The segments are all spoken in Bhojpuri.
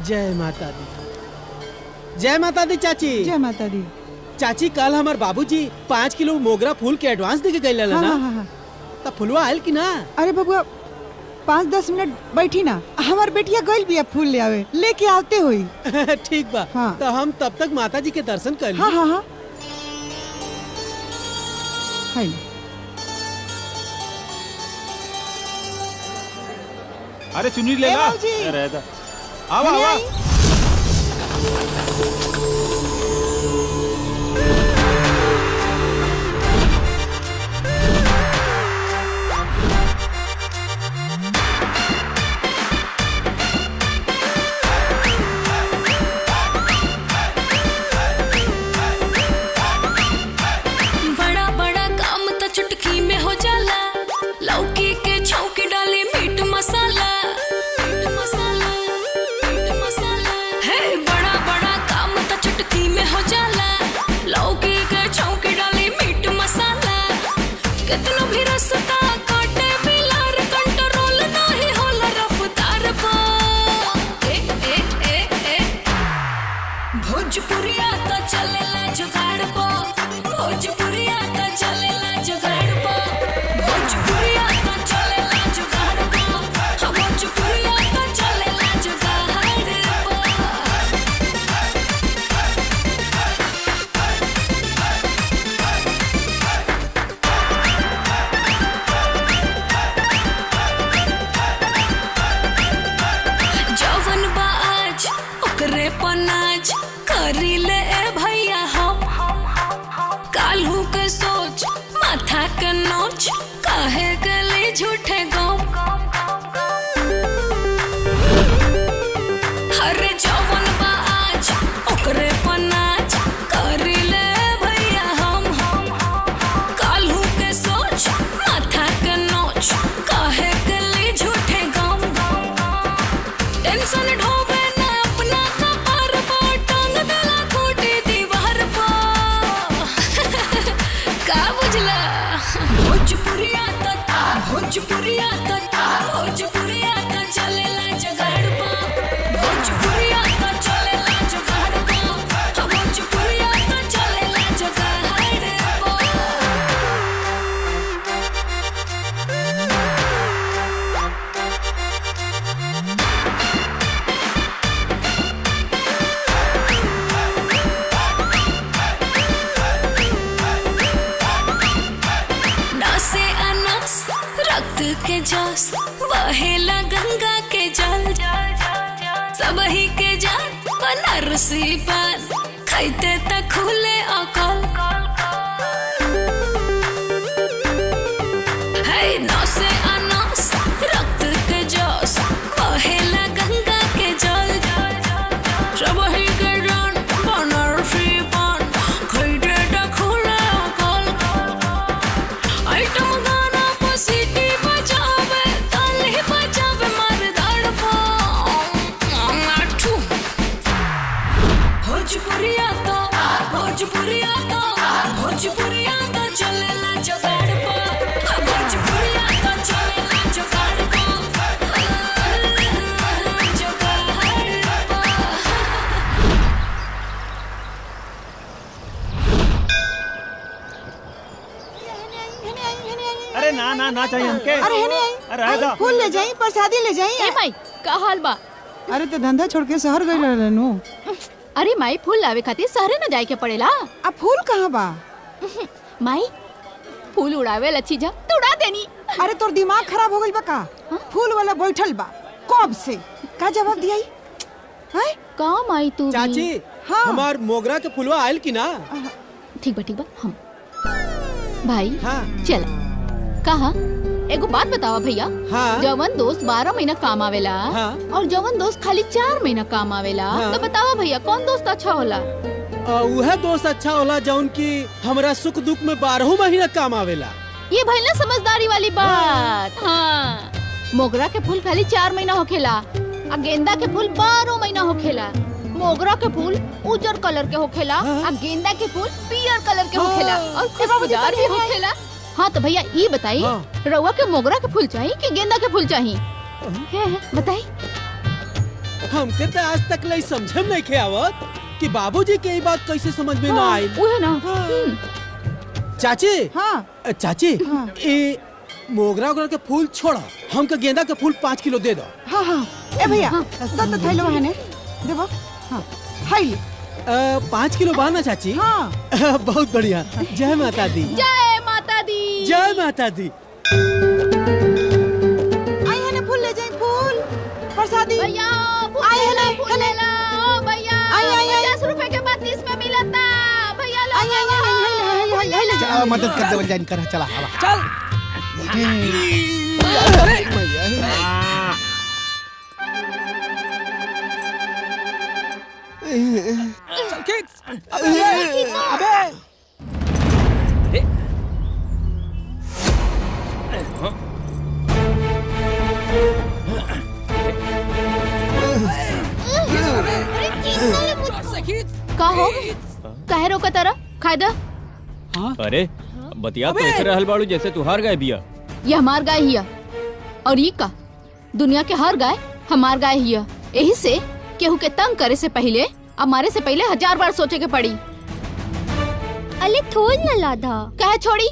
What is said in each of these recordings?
जय माता दी। जय माता दी चाची। जय माता दी। चाची कल हमार बाबूजी 5 किलो मोगरा फूल के एडवांस दे के गए ना। हाँ। तब फुलवा आयल की ना? अरे बबुआ 5-10 मिनट बैठी ना, हमार बेटिया गइल बिया फूल ले आवे, लेके आते हुई। ठीक बा। हाँ। तो हम तब तक माता जी के दर्शन कर ली। हाँ हाँ हाँ। अरे चुन्नी लेगा। रहता आवा आवा। बड़ा बड़ा काम तो चुटकी में हो जाला, लौकी के छौकी डाली मीट मसाला। है बड़ा बड़ा काम तो चुटकी में हो जाला, लौकी के छौकी डाली मीट मसाला। कितना भी रास्ता काटे बिलार, कंट्रोल नहीं होला रफ्तार पा। भोजपुरिया तो चलेला जुगाड़ पा, भोजपुरिया तो चलेला जुगाड़ पा, भोजपुरिया तो चलेला जुगाड़ पा, भोजपुरिया तो चलेला जुगाड़ पा। जवन बाज ओकरे पनाज करी ले ए भैया हम, काल्हू के सोच माथा के नोच, काहे गले झूठे गम। हरे जवन बाज ओकरे पनाज करी ले भैया हम, काल्हू के सोच माथा के नोच, काहे गले झूठे गम। टेंशन ढोवे ना अपना कपार पर, टांग देला खूटी दीवार पर। का बुझला? भोजपुरिया तो भोजपुरिया तो भोजपुरिया तो चलेला जुगाड़ पर, भोजपुरिया तो चलेला जुगाड़ पर, भोजपुरिया तो चलेला जुगाड़ पर। नसे अनस रक्त के जोश, बहेला गंगा के जल। सबही के जान बनारसी पान, खाइते त खुले अकल। है नसे अनस रक्त के जोश, बहेला गंगा के जल। सबही के जान बनारसी पान, खाइते त खुले अकल। आइटम गाना पर सीटी बजावे, ताली बजावे मर्दार पर। भोजपुरिया तो भोजपुरिया तो भोजपुरिया तो चलेला जुगाड़ पर, भोजपुरिया तो चलेला जुगाड़ पर, जुगाड़ पर। अरे ना ना ना चाहिए हमके। अरे है नहीं। अरे रहता। फूल ले जाई, प्रसादी ले जाई। ए माई का हाल बा? अरे तो धंधा छोड़ के शहर गई रहनु। अरे माई फूल लावे खातिर शहरे न जाए के पड़ेला। अब फूल कहाँ बा? माई फूल उड़ावे लच्छी जा तो उड़ा देनी। अरे तोर दिमाग खराब हो गइल बा का? फूल वाला बैठल बा कब से, का जवाब दियाई? हैं? का माई तू भी? चाची हाँ। हमार मोगरा के फुलवा आयल की ना? ठीक बा हम भाई। हाँ। चल कहा एगो बात बतावा भैया। हाँ। जवन दोस्त 12 महीना काम आवेला, हाँ। और जवन दोस्त खाली 4 महीना काम आवेला, हाँ। तो बतावा भैया कौन दोस्त अच्छा होला? वह दोस्त अच्छा होला जौन की हमरा सुख दुख में 12 महीना काम आवेला। ये भइल ना समझदारी वाली बात। हाँ। मोगरा के फूल खाली 4 महीना होखेला, आ गेंदा के फूल 12 महीना होखेला। मोगरा के फूल उजर कलर के होखेला, आ गेंदा के फूल पियर कलर के होखेला, और खुशबूदार भी होखेला। हाँ तो भैया ये बताई, रउआ के मोगरा के फूल चाहिए कि गेंदा के फूल चाहिए? बताई। हमके तो आज तक ले समझम नहीं के आवत कि बाबूजी के ये बात कैसे समझ में ना आई। वो है ना। चाची हाँ चाची हाँ। ये मोगरा वगैरह के फूल छोड़ा, हमके गेंदा के फूल 5 किलो दे दो। हाँ हाँ ए भैया दो तो थैलो है ने देबो। हाँ हाई 5 किलो बाना चाची। हाँ बहुत बढ़िया। जय माता दी। जय माता दी। जय माता दी। आई है ने फूल ले जाई फूल प्रसादी। भैया आई है ना फूल ले ला ओ भैया। आई, आई, आई। 50 रुपए के 32 में मिलता भैया। लो आई आई आई ले जा मदद कर देवल जाइन कर चला आवा। चल। अबे का हो काहे रोका तारा खाए दा। अरे बतिया तो ऐसे रहल बाड़ू जैसे तू हार गए बिया। ये हमार गाय हिया और ये का दुनिया के हर गाय हमार गाय हिया। यही से केहू के तंग करे से पहले हमारे से पहले 1000 बार सोचे के पड़ी। अले थोल न लाधा कहे छोड़ी।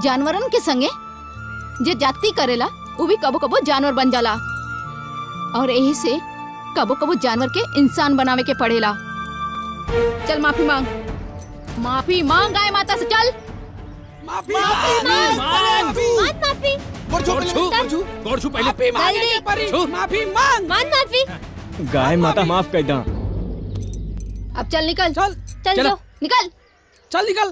जानवरन के संगे जे जाति करेला वो भी कबो कबो जानवर बन जाला और यही से कबो कबो जानवर के इंसान बनावे के पड़ेला। चल माफी मांग, माफी मांग गाय माता से। चल माफी माफी पहले माफी मांग माफी। गाय माता माफ कर दा। अब चल निकल। चल चल जो निकल। चल निकल।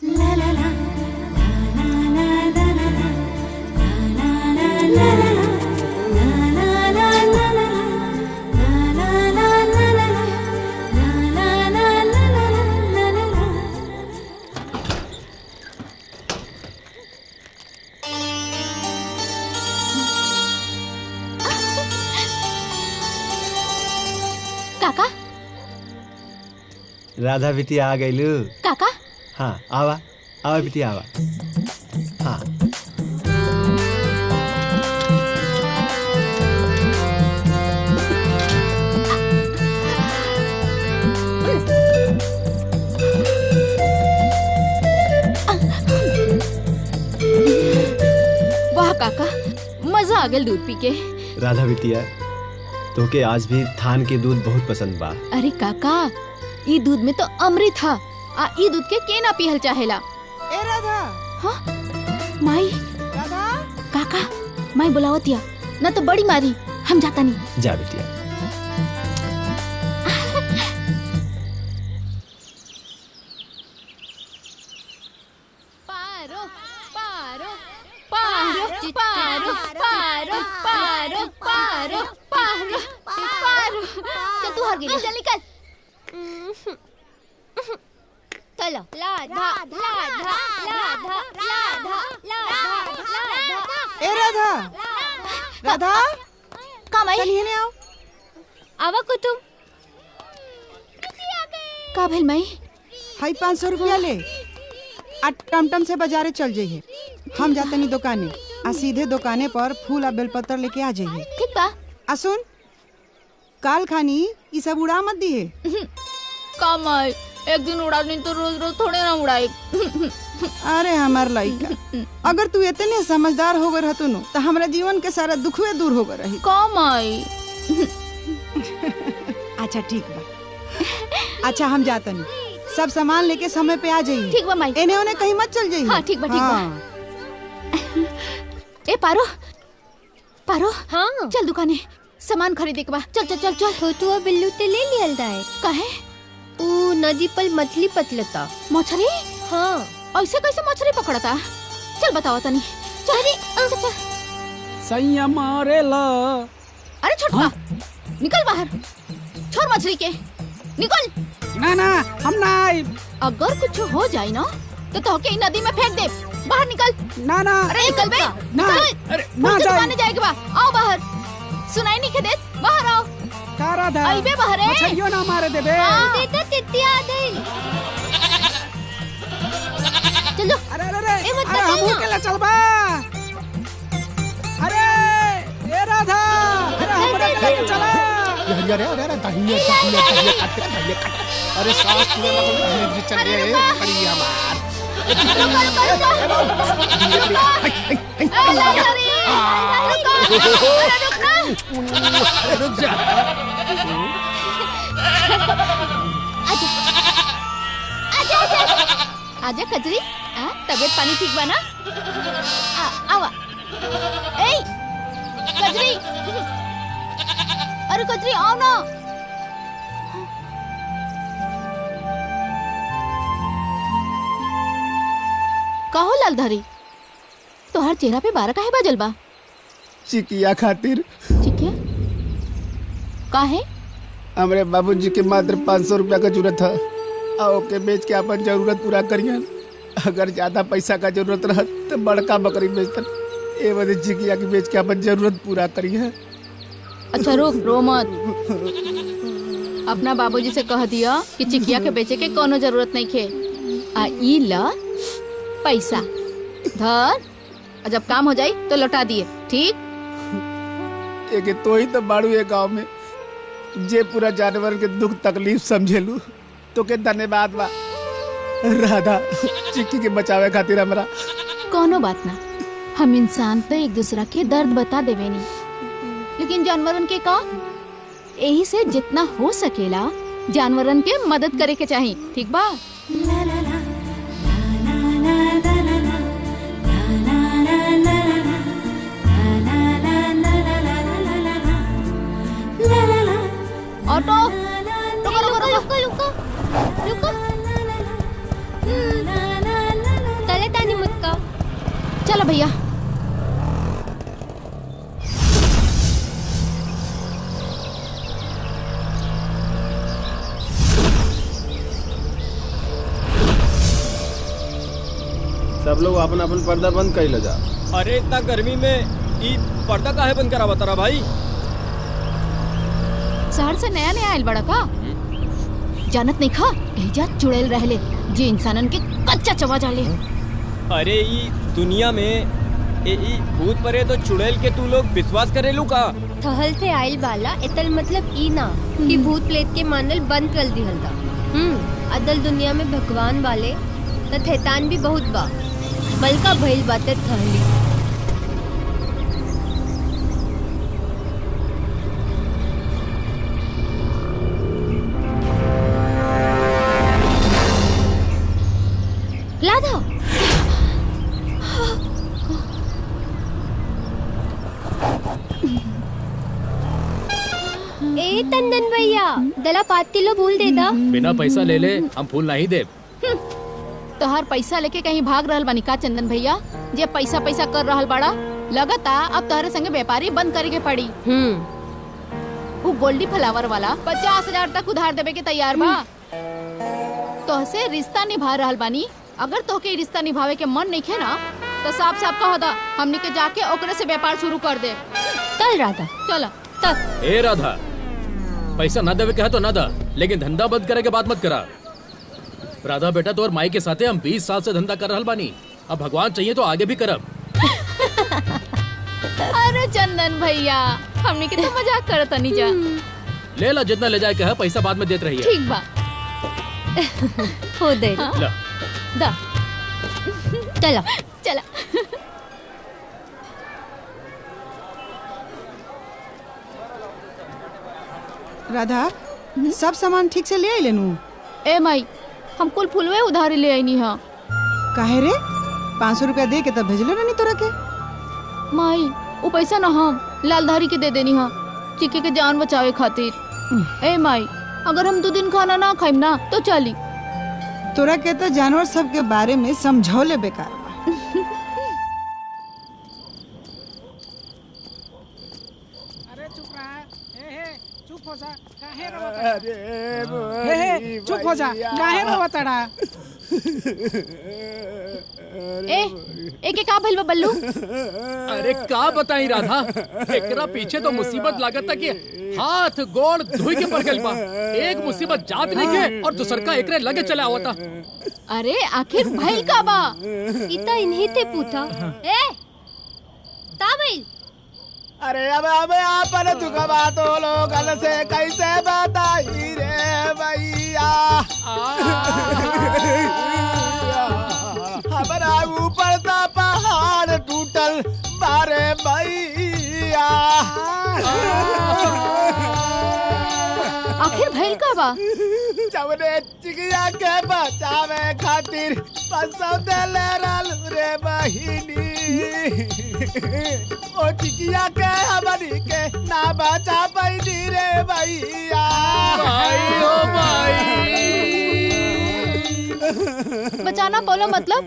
काका राधा बिटिया आ गईलू। काका हाँ आवा आवा बिटिया आवा। हाँ वाह काका मजा आ गया दूध पी के। राधा बिटिया तोके आज भी थान के दूध बहुत पसंद बा। अरे काका ई दूध में तो अमृत था आ ई दूध के ना पिहल चाहेला। ए राधा। हाँ माई राधा काका माई बुलावतिया ना तो बड़ी मारी। हम जाता नहीं। जा बिटिया। पारो पारो पारो पारो पारो पारो पारो पारो पारो। चल तू हार गई। चल निकल। चलो लाधा लाधा लाधा लाधा लाधा। ए राधा। राधा का माई चलिए ने आओ। आवा कुतुम का भेल माई। हाई 500 रुपया ले आ टमटम से बाजारे चल जाइए। हम जाते नहीं दुकाने आ सीधे दुकाने पर फूल आ बेलपत्र लेके आ जाइए। ठीक बा। आ सुन काल खानी ये सब उड़ा मत दिए। का माई एक दिन उड़ा नहीं तो रोज रोज थोड़े ना उड़ाए। अरे हमार लइका अगर तू इतने समझदार हो गए रहतू नो तो हमारा जीवन के सारा दुखवे दूर हो गए रही। का माई। अच्छा ठीक बा। अच्छा हम जाते नहीं। सब सामान लेके समय पे आ जाइए। ठीक बा माई। एने ओने कहीं मत चल जाइए। हाँ ठीक बा ठीक बा। ए पारो हाँ चल दुकाने सामान खरीदे के बा। चल चल चल चल। छोटुआ बिल्लू ते ले लियल दाए काहे ऊ नदी पर मछली पतलता। मछली। हाँ ऐसे कैसे मछली पकड़ता। चल बताओ तनी। चल चल चल। सैया मारेला। अरे छोटका निकल बाहर। छोड़ मछली के निकल। ना ना हम ना आई। अगर कुछ हो जाए ना तो तोहके ई नदी में फेंक दे। बाहर निकल। ना ना अरे निकल बे। ना निकल। अरे ना जाए। दुकान जाएगा बा। आओ बाहर। सुनाई नहीं के देत। बाहर आओ। का राधा आई बे बाहर है। मछलियों ना मारे दे बे। देता तितिया दे। चल जो। अरे अरे अरे ए मत अरे हम बताना। के ले चल बा। अरे ए राधा अरे हमरा के लेके चला। अरे अरे अरे दहिया दहिया काट अरे सांस पूरा लगल चल रे बढ़िया मार रुक जा। आजा कजरी, तबीयत पानी ठीक बा ना? आवा। ए कजरी, अरे कजरी आओ ना। कहो लालधारी, तोहर चेहरा पे 12 काहे बाजल बा? चिकिया खातिर। चिकिया? काहे? हमरे बाबूजी के मात्र 500 रुपया का जरूरत है और ओके बेच के अपन जरूरत पूरा करियन। अगर ज्यादा पैसा का जरूरत रहत तो बड़का बकरी बेचतन। ए वजह चिकिया के बेच के अपन जरूरत पूरा करियन। अच्छा रुक, रो मत। अपना बाबूजी से कह दिया कि चिकिया के बेचे के कोनो जरूरत नहीं खे। आ ई ला पैसा धर, और जब काम हो जाई तो लौटा दिए, ठीक? एक तो ही तो बाड़ू ये गांव में जे पूरा जानवर के दुख तकलीफ समझेलू। तो के धन्यवाद बा राधा, चिक्की के बचावे खातिर हमरा। कोनो बात ना, हम इंसान तो एक दूसरा के दर्द बता देवे नहीं, लेकिन जानवरन के का? यही से जितना हो सकेला जानवरन के मदद करे के चाहिए, ठीक बा? ऑटो, रुको रुको रुको रुको रुको, तले तानी मत का। चलो भैया। सब लोग अपन अपन पर्दा बंद कर लो जा। अरे इतना गर्मी में ई पर्दा काहे बंद करा बता रहा भाई? शहर से नया नया आयल बड़ा का? जानत नहीं खा एजा चुड़ैल रहले जे इंसानन के कच्चा चबा जाले। अरे ई दुनिया में ई भूत परे तो चुड़ैल के तू लोग विश्वास करेलू का? थहल से आइल बाला एतल मतलब ई ना कि भूत प्रेत के मानल बंद कर दिहल दा। अदल दुनिया में भगवान वाले त थैतान भी बहुत बा, बलका भइल बाते थहली। राधा, ए तंदन भैया दला 5 किलो फूल दे दा। बिना पैसा ले ले हम फूल नहीं दे। तोहर पैसा लेके कहीं भाग रहल बानी का चंदन भैया? जे पैसा पैसा कर रहल बड़ा, लगता अब तोहरे संगे व्यापारी बंद करे के पड़ी। वो गोल्डी फ्लावर वाला 50,000 तक उधार देवे के तैयार बा। तोहसे रिश्ता निभा रहल बानी, अगर तोहके रिश्ता निभावे के मन नहीं खे ना तो साफ साफ कह दा, हमनी के जाके ओकरे से व्यापार शुरू कर दे। चल राधा चला। ए राधा, पैसा ना देवे के है तो ना दा, लेकिन धंधा बंद करे के बात मत करा। राधा बेटा तो और माई के साथे हम 20 साल से धंधा कर रहल बानी, अब भगवान चाहिए तो आगे भी करब। अरे चंदन भैया, हमनी के तो मजाक करत नहीं जा। ले ला जितना ले जाए के है, पैसा बाद में देत रही है। ठीक बा। हो दे ला। दा। चला चला। राधा, सब सामान ठीक से ले आई लेनू? ए माई, हम कुल फुलवे उधारी ले आईनी हा। काहे रे? 500 रुपया दे के तब भेजले रहनी तोरा के। माई, वो पैसा ना हम लालधारी के दे देनी हा, चिक्की के जान बचावे खातिर। ए माई, अगर हम 2 दिन खाना ना खाइम ना तो चली। तोरा के तो जानवर सब के बारे में समझौले बेकार बा। अरे चुप रहा, चुप हो जा, काहे रोवत? चुप हो जा, काहे रोवत अड़ा? एक का भइल बा बल्लू? अरे का बताई राधा, एकरा पीछे तो मुसीबत लागत कि हाथ गोड़ धोई के पड़ गइल बा। एक मुसीबत जात नहीं के और दूसर का एकरे लगे चला आवता। अरे आखिर भइल का बा? इता इन्हीं ते पूछा। ए ता भइल? अरे अब आपन दुखवा तो लोगन से कैसे बताई रे भैया। हमारा ऊपर ता पहाड़ टूटल बारे भैया। आखिर भइल का बा? जवने चिकिया के बचावे खातिर 500 देले रहल रे बहिनी। ओ चिकिया के हमनी के ना बचा पैनी रे भैया। भाई हो भाई। बचाना बोलो मतलब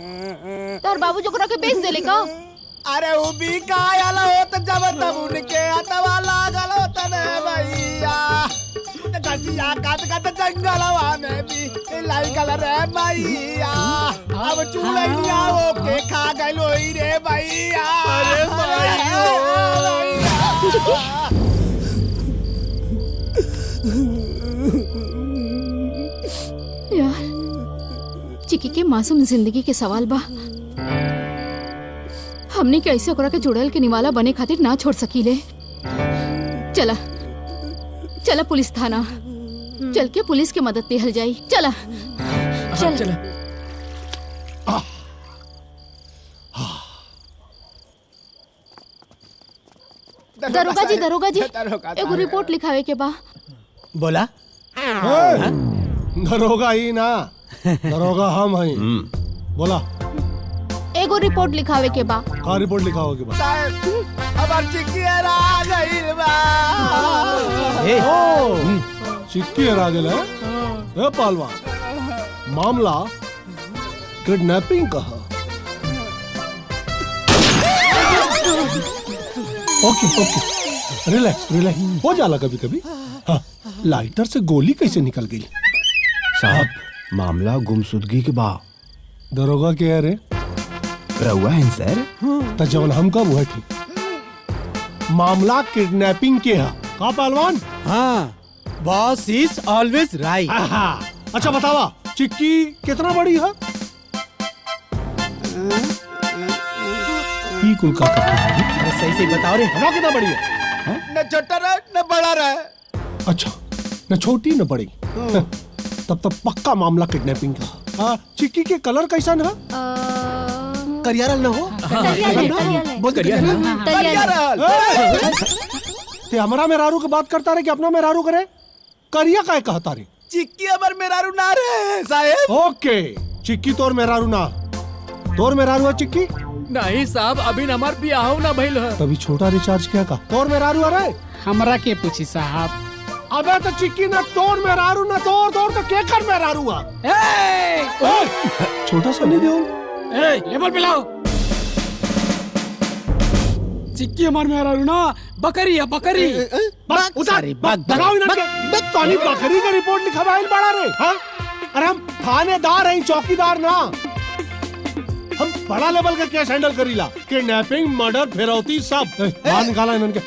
तोहर बाबू जोकरा के बेच देले का? अरे उ भी कायल होत जब तब उनके अतवा लागल होत रे भैया। कसिया काट काट जंगलवा में भी लागल रे भैया। अब चुड़ैलिया ओके खा गइल ओई रे भैया। अरे भैया यार चिकी के मासूम जिंदगी के सवाल बा। हमने कैसे ओकरा के चुड़ैल के निवाला बने खातिर ना छोड़ सकीले। चला चला पुलिस थाना चल के पुलिस की मदद लेहल जाई। चला चला। दरोगा जी एगो रिपोर्ट लिखावे के बा। बोला दरोगा ही ना, दरोगा हम हैं। बोला एगो रिपोर्ट लिखावे के बा। का रिपोर्ट लिखाओ के बाद? हमार चिक्की हरा गइल बा। चिक्की हरा गेल है। ए पहलवान मामला किडनैपिंग का है। ओके रिलैक्स हो जाला कभी कभी। हाँ, लाइटर से गोली कैसे निकल गई? साहब मामला गुमशुदगी के बा। दरोगा क्या है रे? रहुआ है सर। तो जवन हम कब हुआ ठीक। मामला किडनैपिंग के है का पहलवान? हाँ बॉस इज ऑलवेज राइट। अच्छा बतावा चिक्की कितना बड़ी है? कुल का सही से बताओ रे। हवा कितना बड़ी है? न छोटा रहा न बड़ा रहा। अच्छा न छोटी न बड़ी। तब तब पक्का मामला किडनैपिंग का। चिक्की के कलर कैसा है? करियारल न हो? ते हमारा मेहरारू की बात करता रहे कि अपना मेहरारू करे? करिया काय कहता रे? चिक्की अमर मेहरारू ना रे साहेब। ओके चिक्की तोर मेहरारू ना, तोर मेहरारू है चिक्की? नहीं साहब अभी हमार बियाह ना भइल है। तभी छोटा रिचार्ज क्या का तोर मेहरारू अरे? हमरा के पूछी साहब। अबे तो चिक्की ना तोर मेहरारू ना तोर तो के कर मेहरारू आ? छोटा सा नहीं देओ। लेवल पे लाओ। चिक्की हमार मेहरारू ना बकरी है बकरी। दगाओ इनके। तानी बकरी का रिपोर्ट लिखा भाई बड़ा रे। हाँ अरे हम थानेदार हैं चौकीदार ना। हम बड़ा लेवल का केस हैंडल करीला। किडनैपिंग मर्डर फिरौती सब। बाहर निकाला इनके।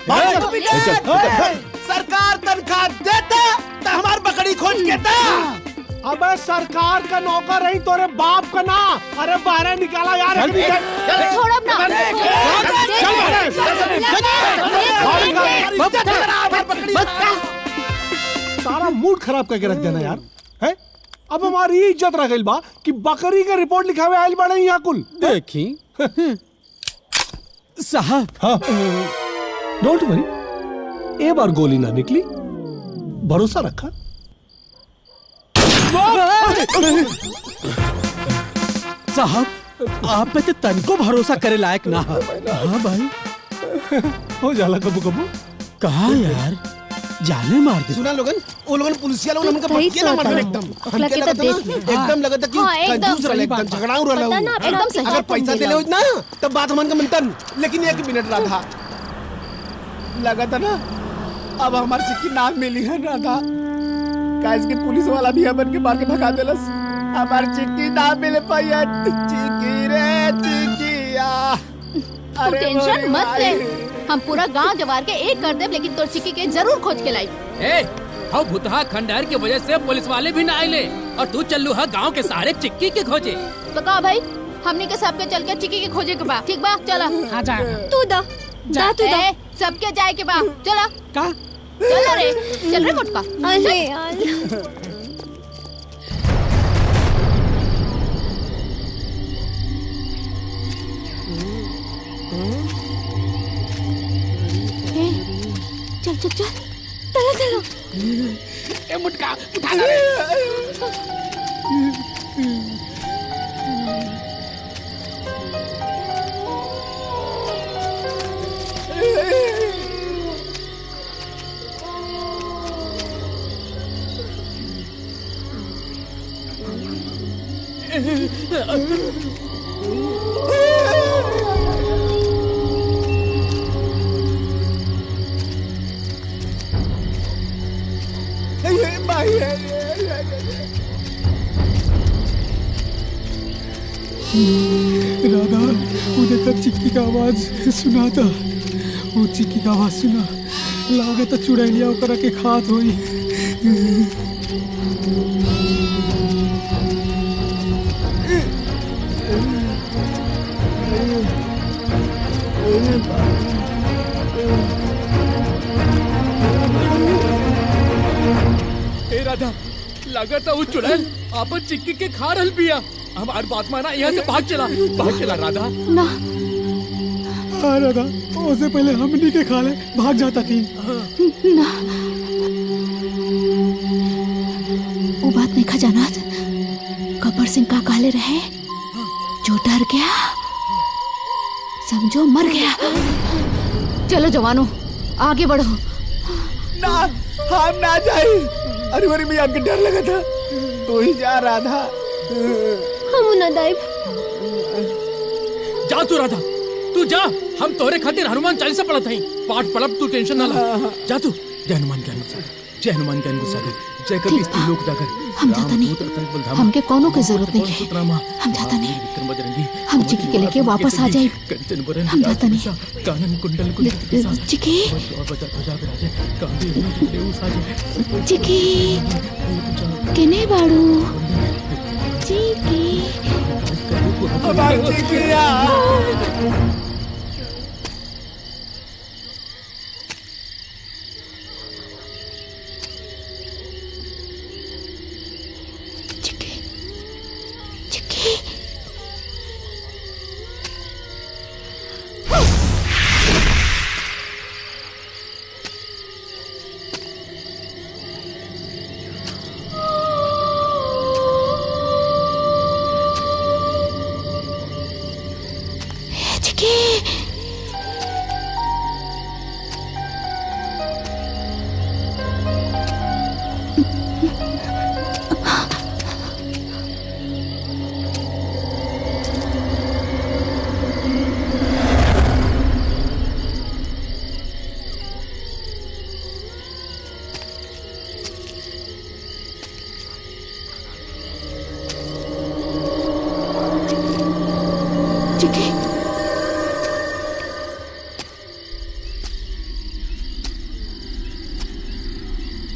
सरकार तनख्वाह देता तो हमार बकरी खोज के दा। अबे सरकार का नौकर रही तोरे बाप का ना। अरे बाहर निकाला यार। छोड़ अब ना। सारा मूड खराब करके रख देना यार है। अब हमारी इज्जत रह गई बा कि बकरी का रिपोर्ट लिखावे आयल बड़े यहाँ कुल। देखी साहब। हाँ डोंट वरी, एक बार गोली ना निकली, भरोसा रखा। साहब आप पे तो तनको भरोसा करे लायक ना है। हाँ भाई हो जाला कबू कबू। कहा यार जाने मार दे। सुना लोगन वो लोगन पुलिसिया लोगन हमका पक्के ना मार एकदम। हमके लगता एकदम लगता कि कंजूस रहले एकदम झगड़ाऊ रहले। एकदम सही। अगर पैसा देले हो ना तब बात हमन का मनतन। लेकिन 1 मिनट राधा लगा था ना अब हमारी चिक्की नाम मिली है राधा। काज के पुलिस वाला भी हमन के मार के भगा देलस। हमारी चिक्की नाम मिले पाया। चिक्की रे चिक्किया। तू टेंशन मत ले, हम पूरा गांव जवार के एक कर दे, लेकिन तोर चिक्की के जरूर खोज के लाई। हाँ भुतहा खंडहर की वजह से पुलिस वाले भी ना आए और तू चल्लू है गांव के सारे चिक्की के खोजे। तो कहा भाई हमने के सबके चल के चिक्की के खोजे के बा। ठीक बा चला। हाँ जा। तू दा दा तू दा। सबके जाए के बा चला का चल रे चल रे मोटका अरे यार चल चल चल चलो चलो ए मुटका उठा ला रे राधा वो देखा चिक्की का आवाज सुना था। वो चिक्की का आवाज सुना लागे तो चुड़ैलिया ओकरा के खात होई। ए राधा लगाता वो चुड़ैल आपन चिक्की के खा रहल बिया। हमार बात माना यहाँ से भाग चला राधा ना हाँ राधा उससे पहले हमनी के खा ले भाग जाता थी। ना वो बात नहीं खजाना गब्बर सिंह का कहले रहे जो डर गया समझो मर गया। चलो जवानों आगे बढ़ो। ना हम ना जाए। अरे मेरी मियां के डर लगा था तू ही जा राधा। हम ना दाई जा तू राधा तू जा। हम तोरे खातिर हनुमान चालीसा पढ़त हई पाठ पढ़ब तू टेंशन ना ला। जा तू जय हनुमान ज्ञान सागर जय हनुमान ज्ञान सागर जय कपीस लोक जाकर। हम जाता नहीं हमके कोनो की जरूरत नहीं है। हम जाता नहीं हम चिकी के लेके वापस आ जाए। हम जाता नहीं कानन कुंडल चिकी चिकी केने बाड़ू चिकी हमार चिकिया चिकी चिकी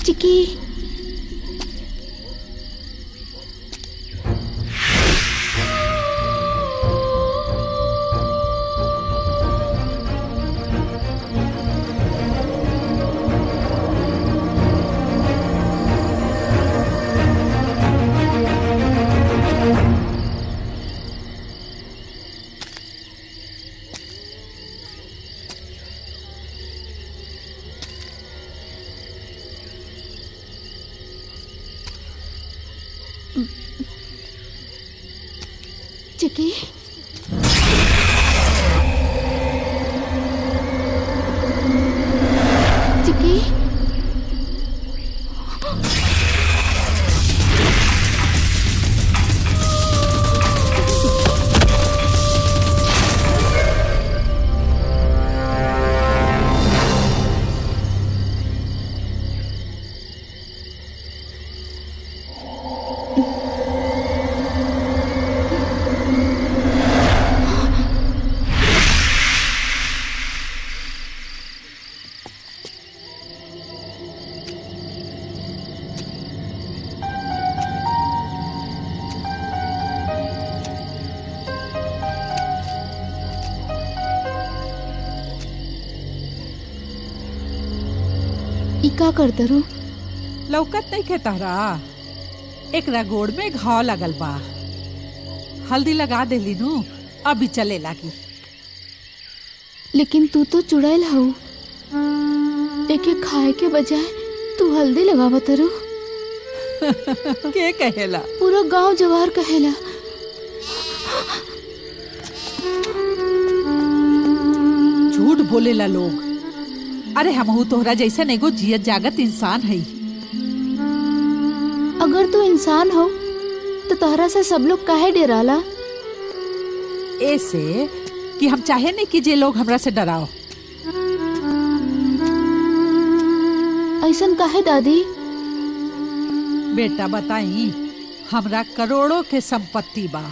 चिकी का करते रू? लौकत नहीं के तहरा एकरा गोड़ में घाव लगल बा। हल्दी लगा देली नु, अभी चले लागी। लेकिन तू तो चुड़ैल हऊ, एके खाए के बजाय तू हल्दी लगावत रू। के कहेला? पूरा गांव जवार कहेला। झूठ बोलेला लोग। अरे हमहू तोहरा जैसा एगो जियत जागत इंसान है। अगर तू इंसान हो तो तोहरा से सब लोग काहे डराला? ऐसे कि हम चाहे नहीं कि जे लोग हमरा से डराओ। ऐसन काहे दादी? बेटा बताई, हमरा करोड़ों के संपत्ति बा,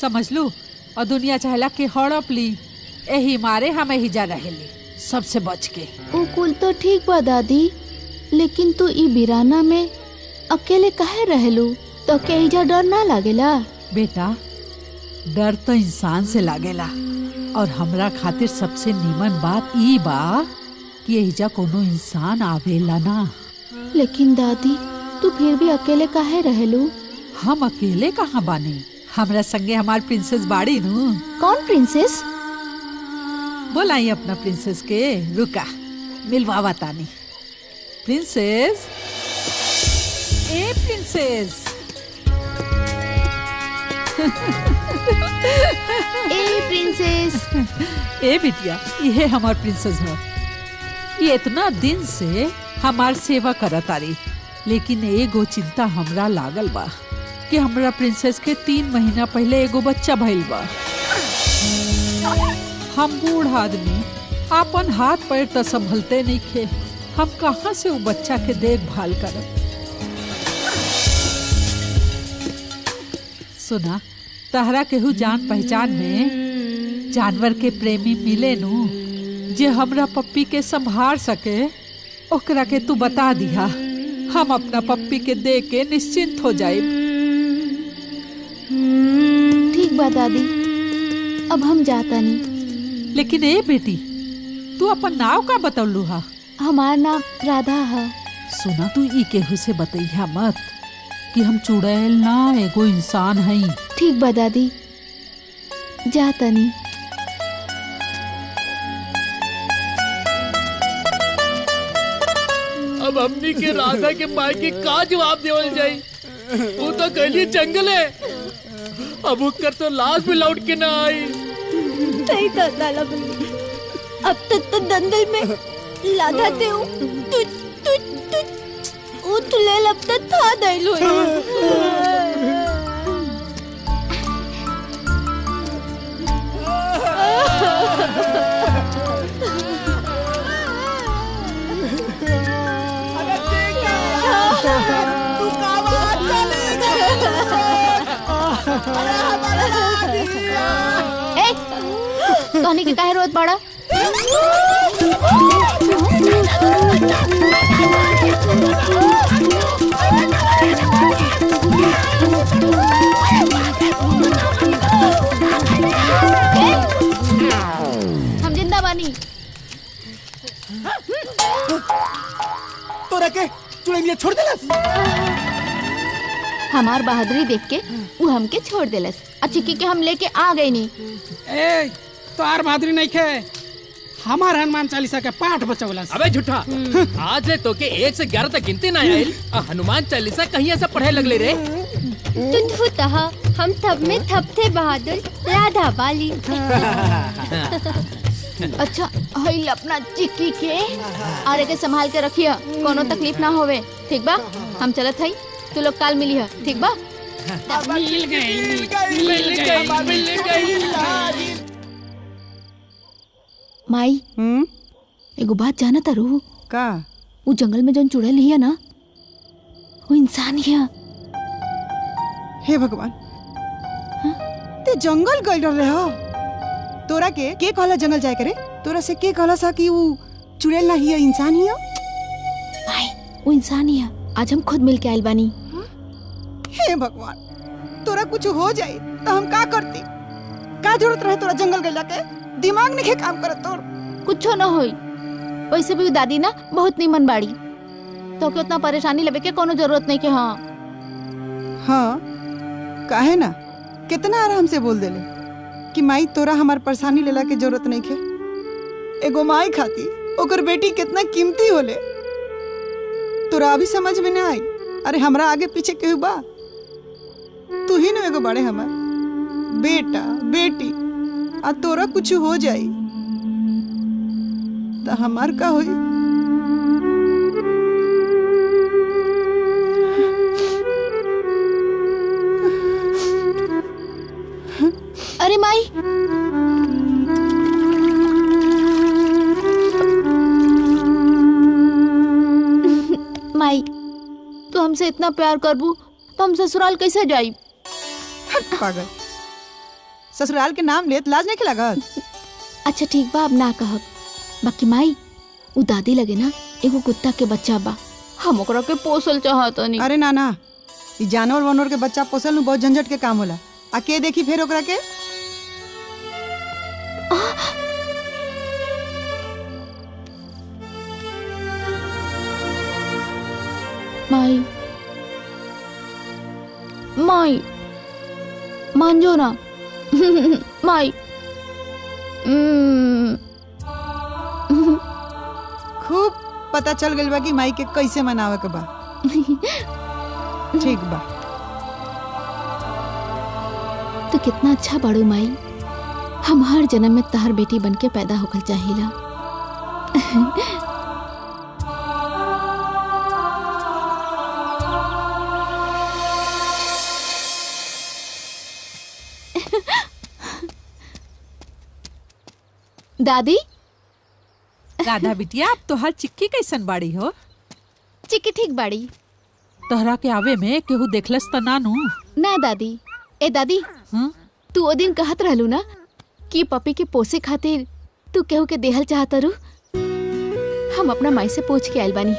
समझ लू, और दुनिया चाहला कि हड़प ली। यही मारे हम एहिजा रहेली सबसे बच के। ओ कुल तो ठीक बा दादी, लेकिन तू ई बिराना में अकेले काहे रहेलू? तो के एहिजा डर ना लागेला? बेटा डर तो इंसान से लागेला, और हमरा खातिर सबसे नीमन बात ई बा कि एहिजा कोनो इंसान आवेला ना। लेकिन दादी तू फिर भी अकेले काहे रहेलू? हम अकेले कहाँ बानी, हमरा संगे हमार प्रिंसेस बाड़ी नू। कौन प्रिंसेस? बोलाई अपना प्रिंसेस के। रुका मिलवावा तानी। प्रिंसेस, ए प्रिंसेस। ए प्रिंसेस। ए बिटिया, ये हमार प्रिंसेस है। ये इतना दिन से हमार सेवा करत आरी, लेकिन एगो चिंता हमरा लागल बा कि हमरा प्रिंसेस के 3 महीना पहले एगो बच्चा भइल बा। हम बूढ़ आदमी अपन हाथ पैर तो संभलते नहीं खे, हम कहाँ से वो बच्चा के देखभाल करब? सुना, तहरा केहू जान पहचान में जानवर के प्रेमी मिले नु, जे हमरा पप्पी के संभाल सके, ओकरा के तू बता दिया। हम अपना पप्पी के दे के निश्चिंत हो जाए। ठीक बा दादी, अब हम जाता नहीं। लेकिन ए बेटी, तू अपन नाव का बतौलू हा? हमार नाम राधा है। सुना, तू ई केहू से बतैया मत कि हम चुड़ैल ना एगो इंसान हई। ठीक बा दादी, जाता नहीं। अब हमनी के राधा के माई के का जवाब देवल जाई? वो तो कहली जंगल है, अब उकर तो लाश भी लौट के ना आई। सही तो लाला बहन, अब तक तो दंगल में लाधा थे तू तू तू वो तुले अब तक था दैलो। कहनी के काहे रोत पड़ा? हम जिंदा बानी। तोरा के चुड़ैलिया छोड़ देलस? हमार बहादुरी देख के वो हमके छोड़ देलस। चिक्की के हम लेके आ गए नहीं। ए तोहार बहादुरी नहीं खे, हमार हनुमान चालीसा के पाठ बचौलस। अबे झूठा, आज ले तो के 1 से 11 तक गिनती ना आइल, हनुमान चालीसा कहीं ऐसा पढ़े लगले रे? हम थप में थप थे बहादुर राधा बाली। अच्छा हई अपना चिक्की के आरे के संभाल के रखिए, कोनो तकलीफ ना होवे। ठीक बा, हम चलत हई, तू लोग काल मिली है। ठीक बा? मिल गई। माई, एगो बात जाना तारू का? वो जंगल में जौन चुड़ैल हिया ना, वो इंसान हिया। हे भगवान, ते जंगल गइल रहे हो? तोरा के कहला जंगल जाए करे? तोरा से के कहला सा कि वो चुड़ैल ना हिया, इंसान हिया? माई, वो इंसान हिया। आज हम खुद मिल के आइल बानी। हे भगवान, तोरा कुछ हो जाए तो हम का करती? का जरूरत रहे तोरा जंगल गइला के? दिमाग नहीं काम करत तोर। कुछो न होई। वैसे भी दादी ना बहुत नीमन बाड़ी, तो के उतना परेशानी लेवे के कोनो जरूरत नहीं के। हाँ हाँ काहे ना, कितना आराम से बोल देले कि माई तोरा हमार परेशानी लेला के जरूरत नहीं के। एगो माई खाती ओकर बेटी कितना कीमती होले, तोरा अभी समझ में ना आई। अरे हमरा आगे पीछे केहू बा? तू ही न एगो बड़े हमार बेटा बेटी, आ तोरा कुछ हो जाई तो हमार का होई? अरे माई, माई तू हमसे इतना प्यार करबू तो हम ससुराल कैसे जाई? पागल, ससुराल के नाम लेत लाज नहीं लागत? अच्छा ठीक बा, अब ना कहब। बाकी माई उ दादी लगे ना एगो कुत्ता के बच्चा बा, हम ओकरा के पोसल चाहत नहीं। अरे ना, ई जानवर वानवर के बच्चा पोसल नु बहुत झंझट के काम होला। आ के देखी फिर ओकरा के? माई माई मान जो ना माई। खूब पता चल गइल बा कि माई के कैसे मनावे के बा। ठीक बा। तो कितना अच्छा बाड़ू माई, हम हर जन्म में तहर बेटी बन के पैदा होकर चाहिला। दादी, राधा बिटिया, अब तोहर चिक्की कैसन बाड़ी हो? चिक्की ठीक बाड़ी। तोहरा के आवे में केहू देखलस त नानू? ना दादी। ए दादी, तू ओ दिन कहत रहलू ना कि पपी के पोसे खातिर तू केहू के देहल चाहत रू। हम अपना माई से पूछ के आइल बानी,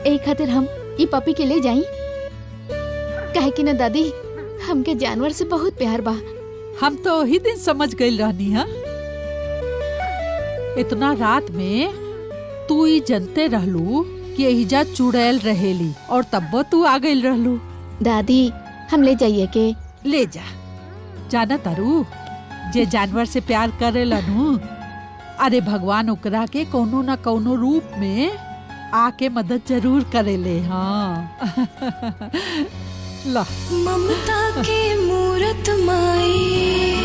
एही खातिर हम ई पपी के ले जाई। काहे कि ना दादी, हमके जानवर से बहुत प्यार बा। हम तो वही दिन समझ गइल रहनी हा। इतना रात में तू ही जनते रहलू कि एहिजा चुड़ैल रहेली और तब्बो तू आ गइल रहलू। दादी हम ले जाइए के? ले जा। जाना तारू, जे जानवर से प्यार करेला नु, अरे भगवान ओकरा के कोनो न कोनो रूप में आके मदद जरूर करेले। हाँ ला। ममता के मूरत माई,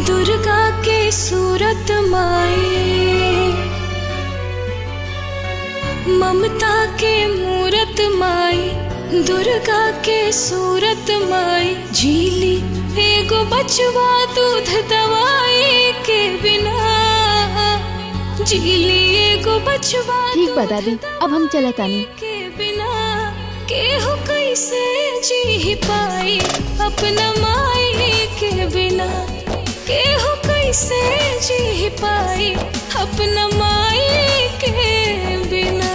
दुर्गा के सूरत माई, ममता के मूरत माई, दुर्गा के सूरत माई, झीली एगो बचवा दूध दवाई के बिना, झीली एगो बचवा। ठीक बता दी, अब हम चला तानी के बिना केहू कैसे जी पाई अपना माई के बिना, केहू कैसे जी पाई अपना माई के बिना।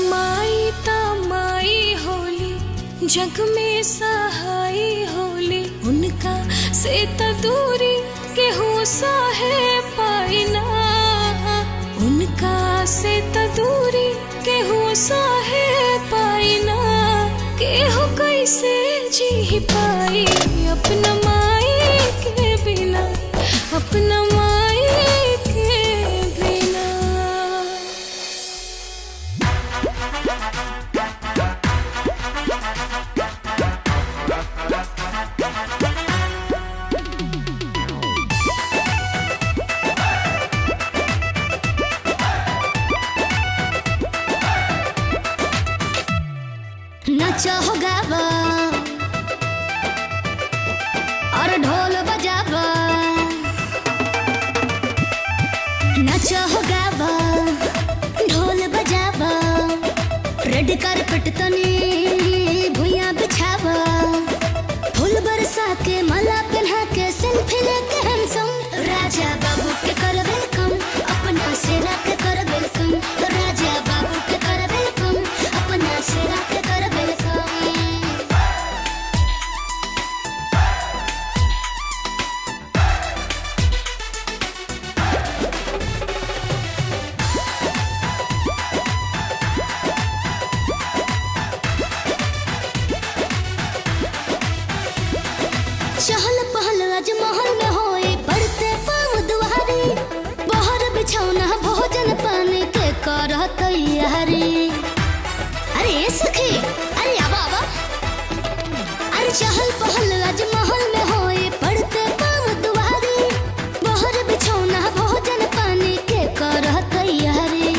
माई ता माई होली, जग में सहाय होली, उनका से त दूरी केहू साहे पाई ना, उनका से त दूरी केहू साहे पाई ना, केहू कैसे जी पाई अपना माई के बिना, अपना माई के बिना। नाचा हो गावा और ढोल बजावा, नाचा हो गावा ढोल बजावा, रेड कारपेट तनी भुइया बिछावा, फूल बरसा के माला पहना के सेल्फी लेके हैंडसम, राजा बाबू के कर वेलकम, अपना सेरा के कर वेलकम, राजा बाबू के कर वेलकम, अपना सखी अरे आवा आवा अरे चहल पहल आज महल में होए पड़ते पाँव दुआरी बहर बिछौना भोजन पानी के करह तैयारी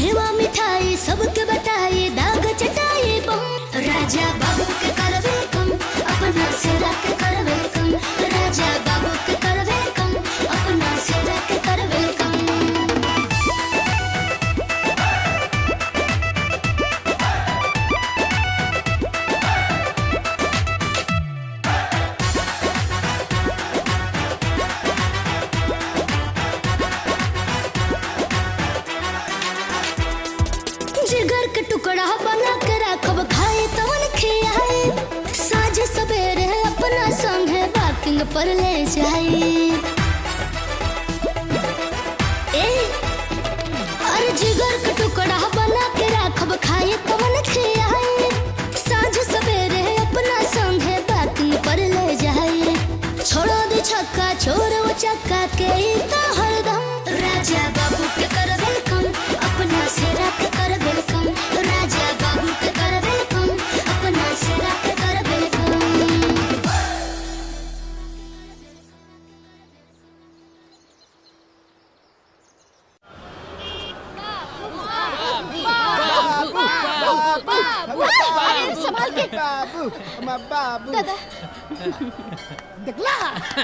मेवा मिठाई सबके बताई दाग चटाई बम राजा बाबू के करवे कम अपना सेरा के करवे कम राजा बाबू के करवे कम अपना सेरा के करवे कम जिगर के टुकड़ा बना के रखब खाए तवन खियाए साझे सवेरे अपना संगे बाकिंग पर ले जाए अरे जिगर के टुकड़ा बना के रखब खाए तवन खियाए साझे सवेरे अपना संगे बाकिंग पर ले जाए छोड़ो दे छक्का छोड़ वो चक्का के तो हरदम राजा बाबू के कर वेलकम अपना सेरा के कर वेलकम राजा बाबू के कर वेलकम अपना सेरा के कर वेलकम संभाल के बाबू दादा देखला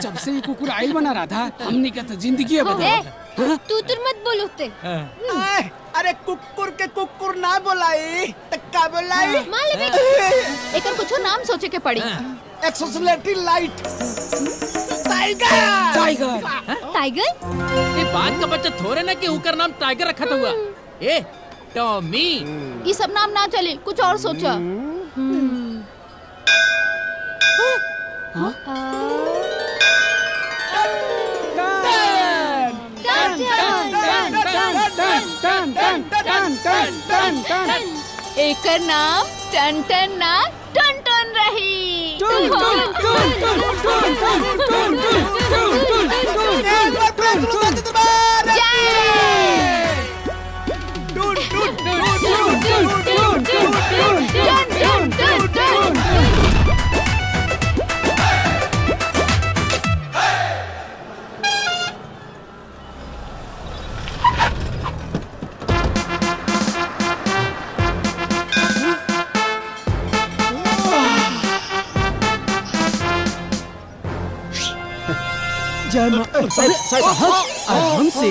जब से ये कुकुर आई बना रहा था हमने का तो जिंदगी बदल तू मत बोल उठते अरे कुकुर के कुकुर ना बोलाई तक्का बोलाई एकर कुछो नाम सोचे के पड़ी एक्सोसिलेटिव लाइट टाइगर टाइगर टाइगर ये बात का बच्चा थोड़े ना कि उकर नाम टाइगर रखा हुआ ए टॉमी ये सब नाम ना चले कुछ और सोचा एकर नाम टन टन ना टन टन रही आराम से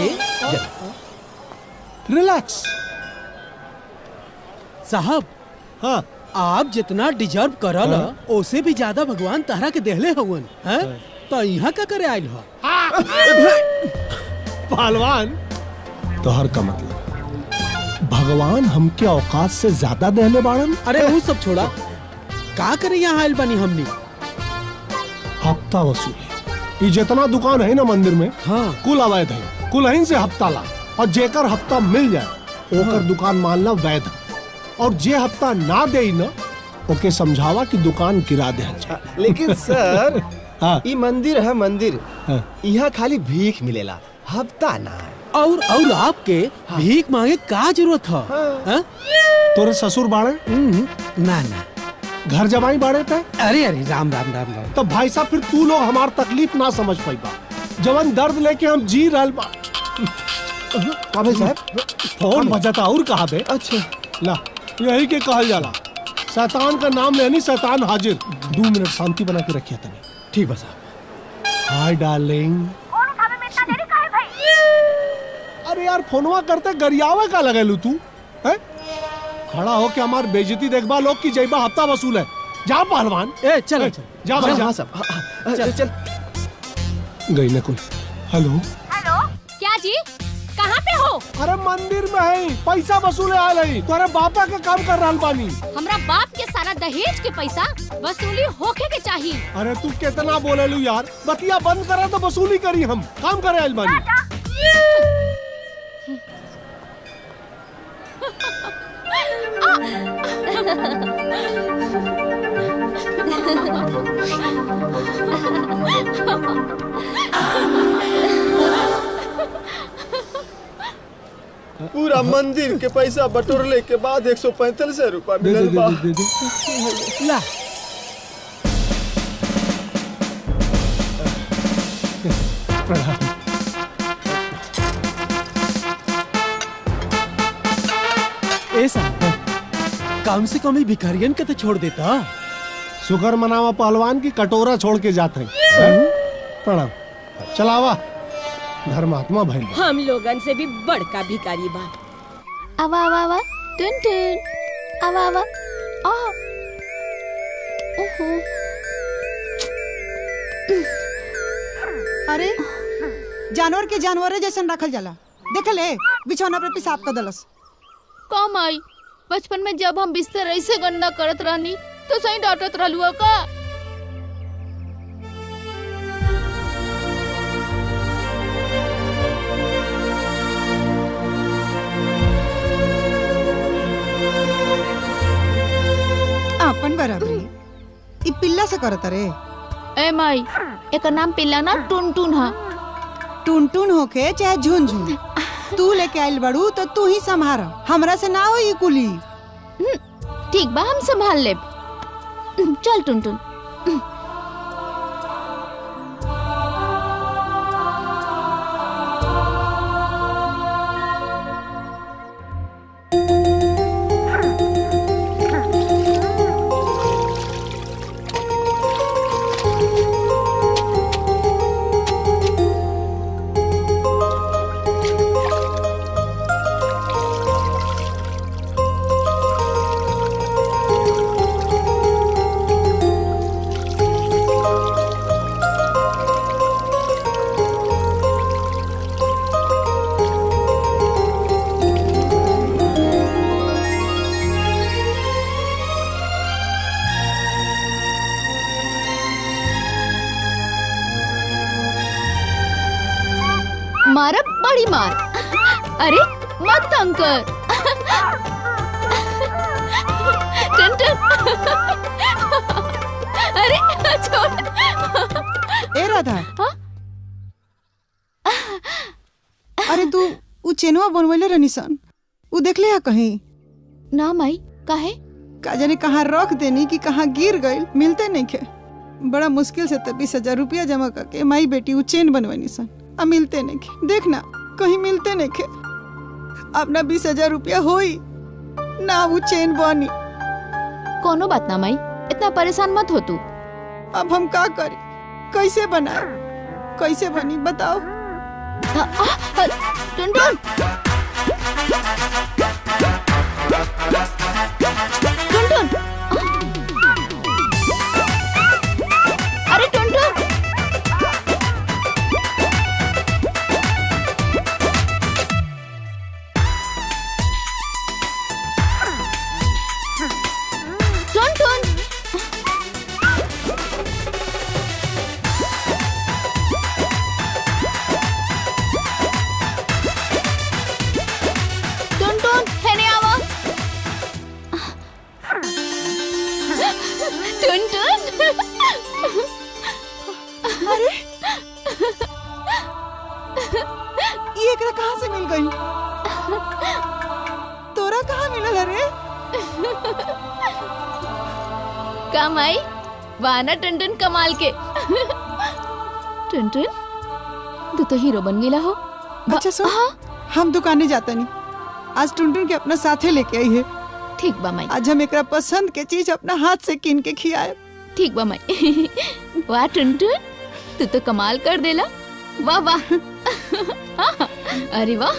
रिलैक्स साहब। हाँ आप जितना डिजर्व करल ओसे भी ज्यादा भगवान तारा के देहले हवन हैं तो यहाँ का करे आइल हो पहलवान तोहर का मतलब भगवान हमके औकात से ज्यादा देहले बाड़न। अरे वो सब छोड़ा का करे यहाँ आइल बनी हमनी हफ्ता वसूली ये जितना दुकान है ना मंदिर में कुल अवैध है कुल हिन से हफ्ता ला और जेकर हफ्ता मिल जाए ओकर दुकान मानना वैध है और जे हफ्ता ना दे ना ओके समझावा कि दुकान गिरा दे। लेकिन सर ये मंदिर है मंदिर यहाँ खाली भीख मिलेला हफ्ता ना है। और आपके भीख मांगे का जरूरत है? तोरे ससुर बाड़े ना ना घर जमाई बाड़े थे। अरे अरे राम राम राम राम। तो भाई साहब फिर तू लोग हमार तकलीफ ना समझ पाई बा जवन दर्द लेके हम जी रहल बा। भाई साहब फोन बजता और कहा बे। अच्छा ला यही के कहल जाला शैतान का नाम लेनी शैतान हाजिर। 2 मिनट शांति बना के रखिए तनी। ठीक बा साहब। Hi darling. अरे यार फोनवा करते गरियावे का लगेलू तू है? खड़ा हो के हमार बेइज्जती देखबा लोग की जैबा हफ्ता वसूल है। जा पहलवान ए चल जा भाई जा सब चल गई ना कोई। हेलो क्या जी कहाँ पे हो? अरे मंदिर में है पैसा वसूले आयल है तोरे बापा के काम कर रहल बानी। हमरा बाप के सारा दहेज के पैसा वसूली होके के चाहिए। अरे तू कितना बोलेलू यार बतिया बंद करा तो वसूली करी हम काम करे आयल बानी। पूरा मंदिर के पैसा बटोरले के बाद 145 रुपया मिलल बा। ला ऐसा कम से कम ही भिखारियन के तो छोड़ देता। शुक्र मनावा पहलवान की कटोरा छोड़ के जाते हैं। प्रणाम। चलावा धर्मात्मा भाई। हम लोगन से भी बड़का भिखारी बा। आवा आवा आवा टुन टुन आवा आवा आ ओहो अरे जानवर के जानवरे जैसन रखल जाला। देख ले बिछौना पे पेशाब कर दलस। कम आई बचपन में जब हम बिस्तर ऐसे गंदा करत रहनी तो सही डांटत रहलुआ का। अपन बराबरी ई पिल्ला से करत रे। ए माई एकर नाम पिल्ला ना टुनटुन हा। टुनटुन होके चाहे झुनझुन तू लेके आइल बड़ू तो तू ही संभार। हमरा से ना हो ई कुली। ठीक बा हम संभाल लेब। चल टुनटुन। मारा बड़ी मार। अरे मत तंग कर। टुनटुन अरे छोड़। ए राधा अरे तू उ चेनवा बनवले रहनी सन उ देख ले कहीं ना माई काहे का जाने कहाँ रख देनी कि कहाँ गिर गई मिलते नहीं खे। बड़ा मुश्किल से 20,000 रुपया जमा करके माई बेटी उ चेन बनवानी सन अब मिलते नहीं खे। देखना कहीं मिलते नहीं खे। अपना 20,000 रुपया होई ना वो चेन बनी। कोनो बात ना माई इतना परेशान मत हो तू। अब हम का करें कैसे बनाए कैसे बनी बताओ। टुनटुन टुनटुन अरे टुनटुन अरे ये एकरा कहाँ से मिल गई। तोरा कहाँ मिलल रे। काम आई वाना टुनटुन कमाल के। टुनटुन तू तो हीरो बन गेला हो। अच्छा सुन हम दुकाने जाता नहीं आज टुनटुन के अपना साथे लेके आई है। ठीक बा माई आज हम एकरा पसंद के चीज अपना हाथ से कीन के खियाए। ठीक बा माई। वाह टुनटुन तू तो कमाल कर देला। वाह वाह अरे वाह।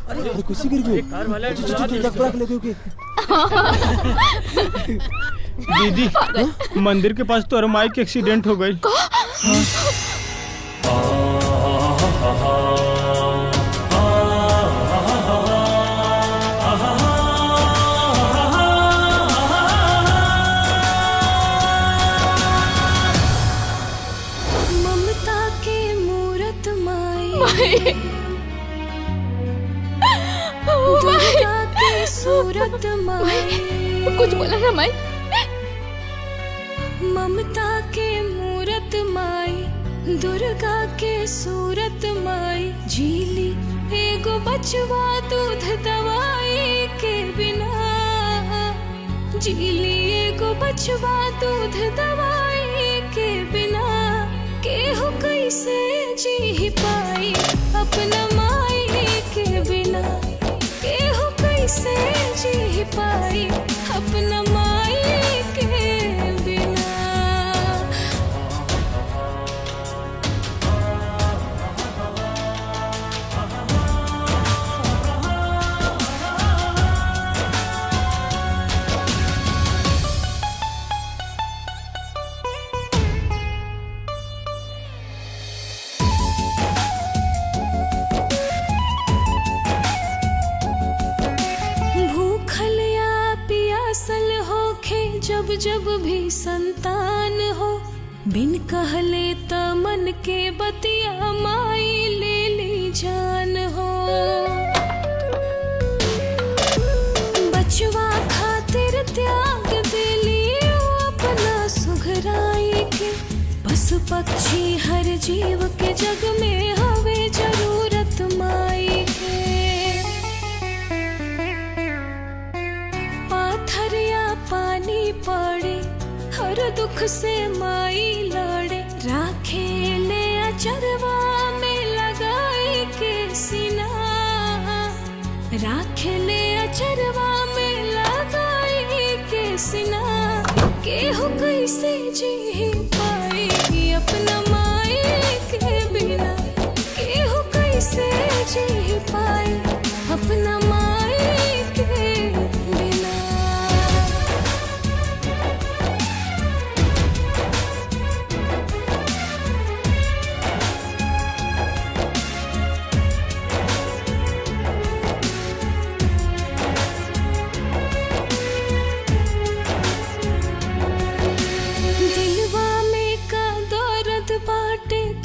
अरे कुछ गिर गई कार वाला दीदी मंदिर के पास तो माइक के एक्सीडेंट हो गई। कुछ बोला ना माई। ममता के मूरत माई, दुर्गा के सूरत माई, झीली एगो बचवा दूध दवाई के बिना, झीली एगो बचवा दूध दवाई के बिना, केहू कैसे जी पाई अपना माई के बिना, केहू कैसे जी पाई अपना माई के बिना। जब जब भी संतान हो, बिन कहले त मन के बतिया माई ले ली जान हो। बचवा खातिर त्याग दिली अपना सुघराई के, पशु पक्षी हर जीव के जग में हवे जरूरत माई के। पाथर या पानी पड़े हर दुख से माई लड़े, राखे ले अचरवा में लगाई के सीना, राखे ले अचरवा में लगाई के सीना, केहू कैसे जी पाई अपना माई के बिना, केहू कैसे जी पाई अपना माई के बिना।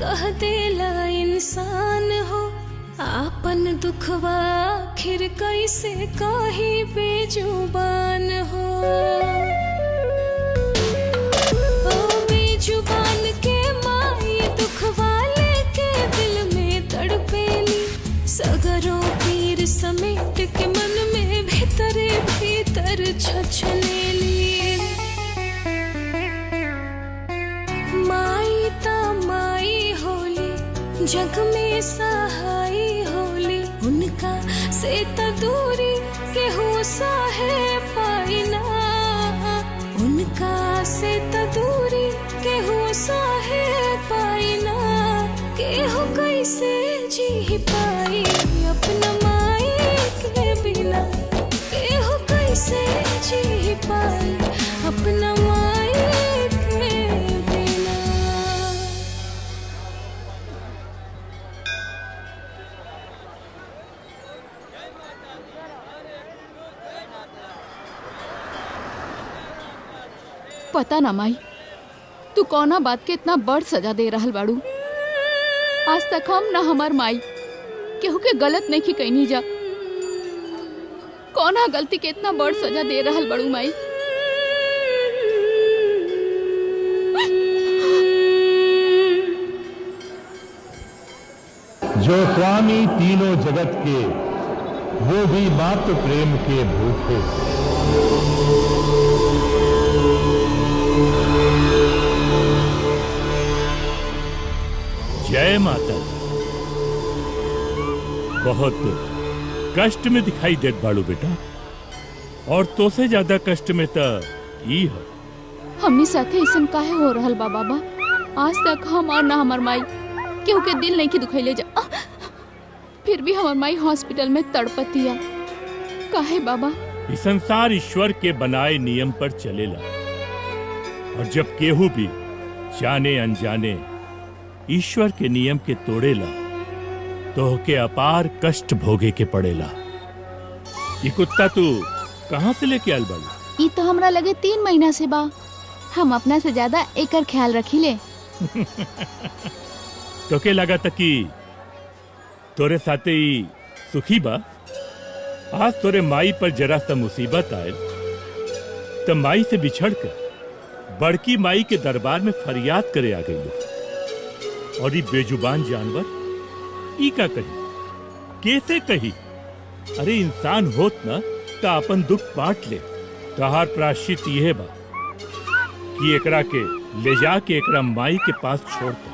कह देला इंसान हो, आपन दुखवा आखिर कैसे कही बेजुबान हो। ओ बेजुबान के माई दुखवा लेके दिल में तड़पेली, सगरों पीर समेट के मन में भीतर भीतर छछनेली। माई ता माई होली, जग में सहाय होली, उनका से त दूरी केहू सहे पाइना, उनका से त दूरी केहू सहे पाइना, केहू कैसे जी पाई अपना माई के बिना, केहू कैसे जी पाई अपना माई के बिना। पता ना माई, तू कौना बात के इतना बड़ सजा दे रहल बाड़ू। आज तक हम ना हमार माई केहू के गलत नहीं की कहनी जा, कौना गलती के इतना बड़ सजा दे रहल बाड़ू माई। जो स्वामी तीनों जगत के, वो भी मातृ प्रेम के भूखे। जय माता। बहुत कष्ट में दिखाई देत बाड़ू बेटा, और तो से ज्यादा कष्ट में तो ई है। हमनी साथे ऐसन काहे हो रहल बा बाबा? आज तक हम और ना हमार माई केहू के दिल नहीं की दुखैले जा, फिर भी हमार माई हॉस्पिटल में तड़पतिया। काहे बाबा? इस संसार ईश्वर के बनाए नियम पर चलेला, और जब केहू भी जाने अनजाने ईश्वर के नियम के तोड़ेला तो के अपार कष्ट भोगे के पड़ेला। ये कुत्ता तू कहाँ से लेके आल बाड़ी? ई तो हमरा लगे 3 महीना से बा। हम अपना से ज्यादा एकर ख्याल रखीले। तो के लगा था कि तोरे साथे ही सुखी बा। आज तोरे माई पर जरा सा मुसीबत आए तो माई से बिछड़ कर बड़की माई के दरबार में फरियाद करे आ गई। और ये बेजुबान जानवर ई का कही, कैसे कही? अरे इंसान होत ना तो अपन दुख बांट ले। तहार प्रायश्चित यह बा कि एकरा के ले जाके एकरा माई के पास छोड़ दे,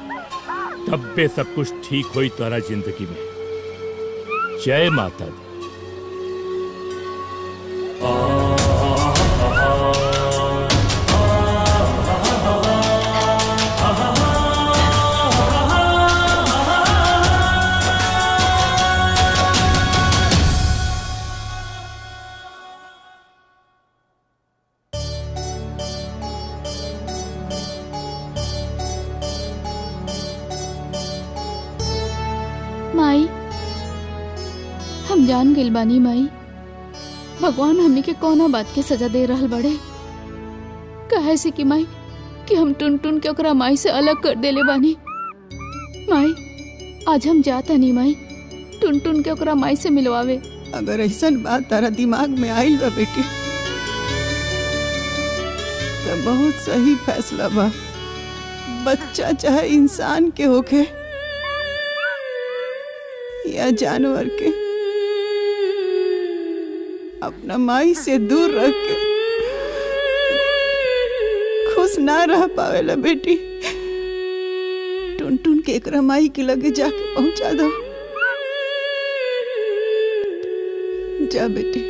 तब पे सब कुछ ठीक होई तोरा जिंदगी में। जय माता दी। माई, हम जान गइल बानी माई, भगवान हमने के कौना बात के सजा दे रहल बड़े। काहे से कि माई कि हम टुन टुन के ओकरा माई से अलग कर देले बानी। माई, आज हम जाता नहीं माई, टुन टुन के ओकरा माई से मिलवावे। अगर ऐसा बात तारा दिमाग में आइल बा बेटी तो बहुत सही फैसला बा। बच्चा चाहे इंसान के होके या जानवर के, अपना माई से दूर रख के खुश ना रह पावेला बेटी। टुन टुन के एकरा माई के लगे जाके पहुंचा दो। जा बेटी।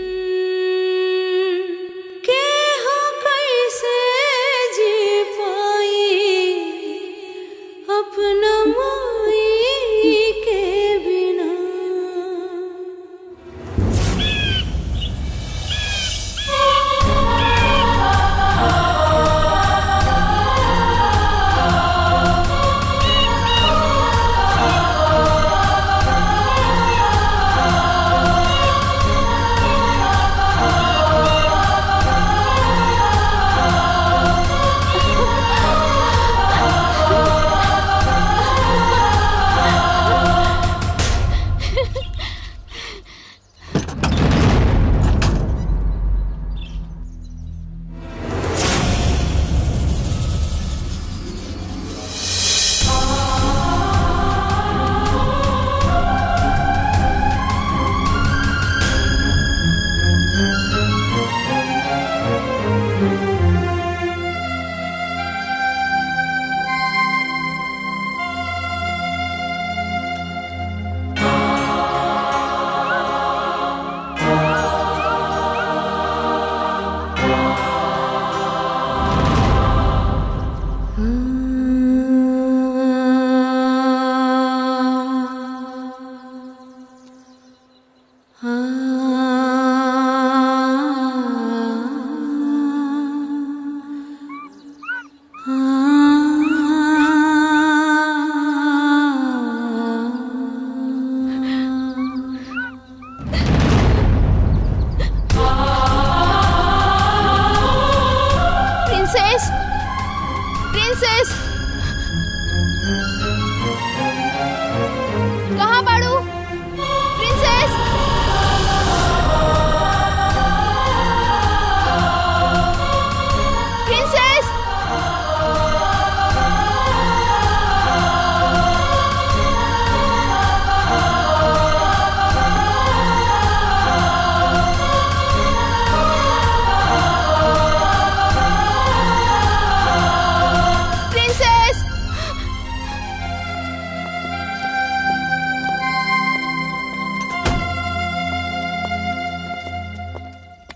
अपना माई के बिना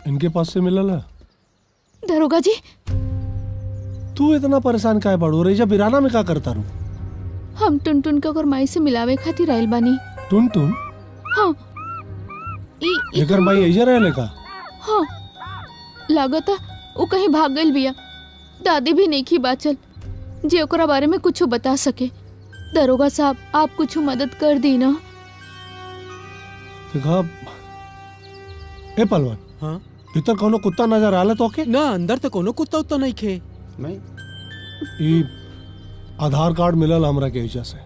इनके पास से मिलल है। दरोगा जी, तू इतना परेशान काहे बाड़ू? रेजा बिराना में का करता रू? हम टुन टुन के ओकर माई से मिलावे खातिर आइल बानी। टुन टुन? हाँ। एकर माई एजा रहले का? हाँ, लागता वो कहीं भाग गइल बिया। दादी भी नहीं की बाचल जे ओकरा बारे में कुछ बता सके। दरोगा साहब, आप कुछ मदद कर दी ना। देखा ए पलवान, हाँ भीतर कोनो कुत्ता नजर आला तो के? ना, अंदर तो कोनो कुत्ता उत्ता नहीं खे। नहीं, ई आधार कार्ड मिलल हमरा के एजा से।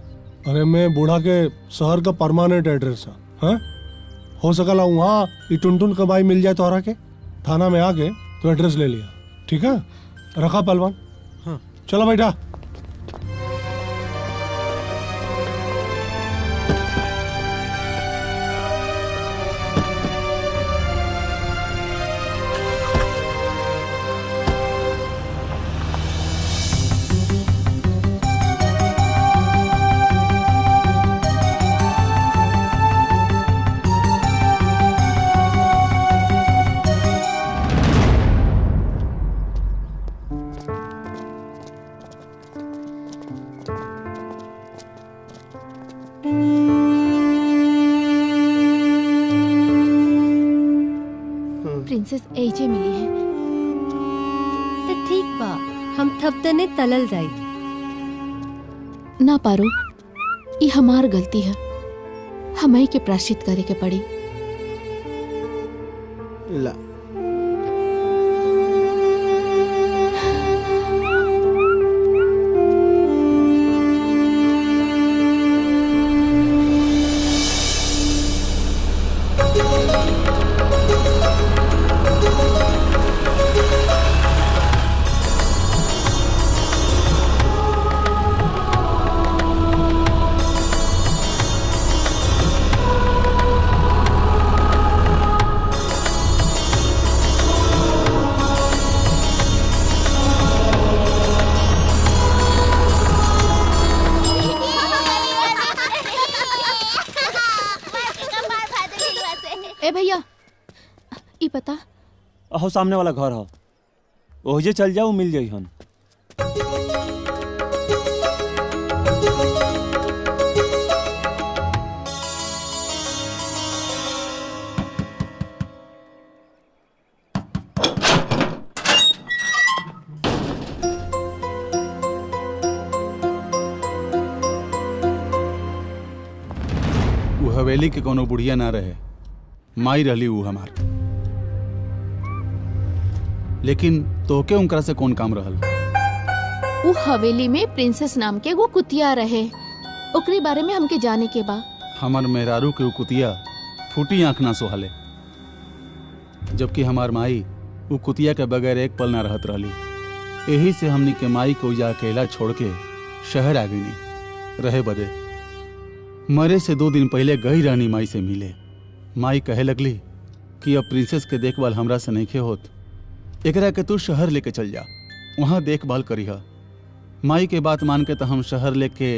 अरे मैं बूढ़ा के शहर का परमानेंट एड्रेस है। हाँ? हो सकला वहाँ ई टुन टुन कबाई मिल जाए तोहरा के। थाना में आके तो एड्रेस ले लिया। ठीक है, रखा पहलवान। हाँ चलो बेटा। प्रिंसेस एजे मिली है। तो ठीक बा, हम थब तने तलल जाई। ना पारो, ये हमार गलती है, हमें के प्रायश्चित करे के पड़ी। ला ए भैया, ई पता अहो सामने वाला घर हो, ओहिजे चल जाओ, मिल जाई हन। वो हवेली के कोनो बुढ़िया ना रहे, माई रहली वो हमार। लेकिन तोके उनकरा से कौन काम रहल? वो हवेली में प्रिंसेस नाम के वो कुतिया रहे, ओकरे बारे में हमके जाने के बा। हमार मेहरारू के वो कुतिया फूटी आंख ना सोहले, जबकि हमार माई वो कुतिया के बगैर एक पल ना रहत रहली। यही से हमनी के माई को या अकेला छोड़ के शहर आ गई रहे बदे। मरे से 2 दिन पहले गई रानी माई से मिले। माई कहे लगली कि अब प्रिंसेस के देखभाल हमरा से नहीं होत, एकरा के तू शहर लेके चल जा, वहाँ देखभाल करीहा। माई के बात मान के तो हम शहर लेके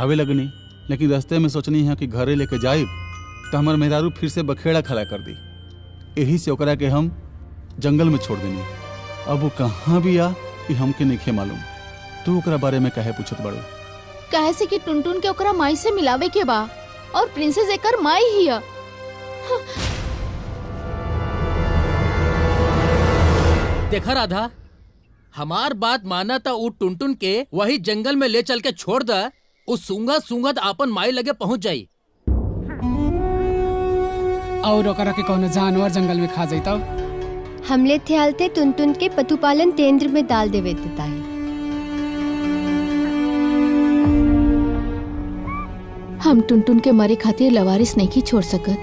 आवे लगनी, लेकिन रास्ते में सोचनी है कि घरे लेके जाइब तो हमार मेहरारू फिर से बखेड़ा खड़ा कर दी। यही से ओकरा के हम जंगल में छोड़ देनी। अब वो कहाँ भी आ कि हमके नहीं मालूम। तू ओकरा बारे में कहे पूछत बड़ो? कहे से कि टुनटुन के ओकरा माई से मिलावे के बा, और प्रिंसेस एकर माई ही है। देखा राधा, हमार बात माना था, उ टुनटुन के वही जंगल में ले चल के छोड़ दा, उस सूंघत सूंघत आपन माई लगे पहुंच जाई। और ओकरा के कोनो जानवर जंगल में खा जाता। हमले थे टुनटुन के पशुपालन केंद्र में डाल देवे देता है। हम टुनटुन के मरे खातिर लवारिस नहीं छोड़ सकत।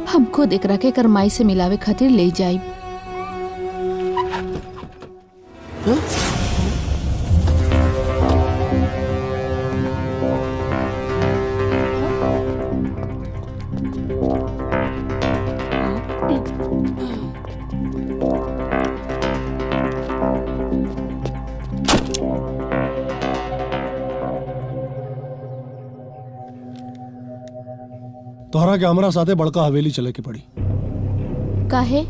हम खुद एकरा के करमाई से मिलावे खातिर ले जाइब। तोहरा के हमरा साथे बड़का हवेली चले के पड़ी। काहे?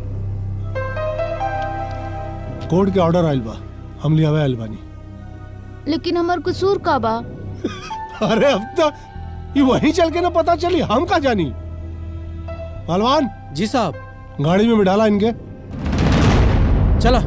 कोर्ट के ऑर्डर आइल बा, हम लियावे आइल बानी। लेकिन हमार कसूर का बा? अरे अब तो ये वहीं चल के ना पता चली, हम का जानी। पहलवान जी साहब, गाड़ी में बिठाला इनके। चला।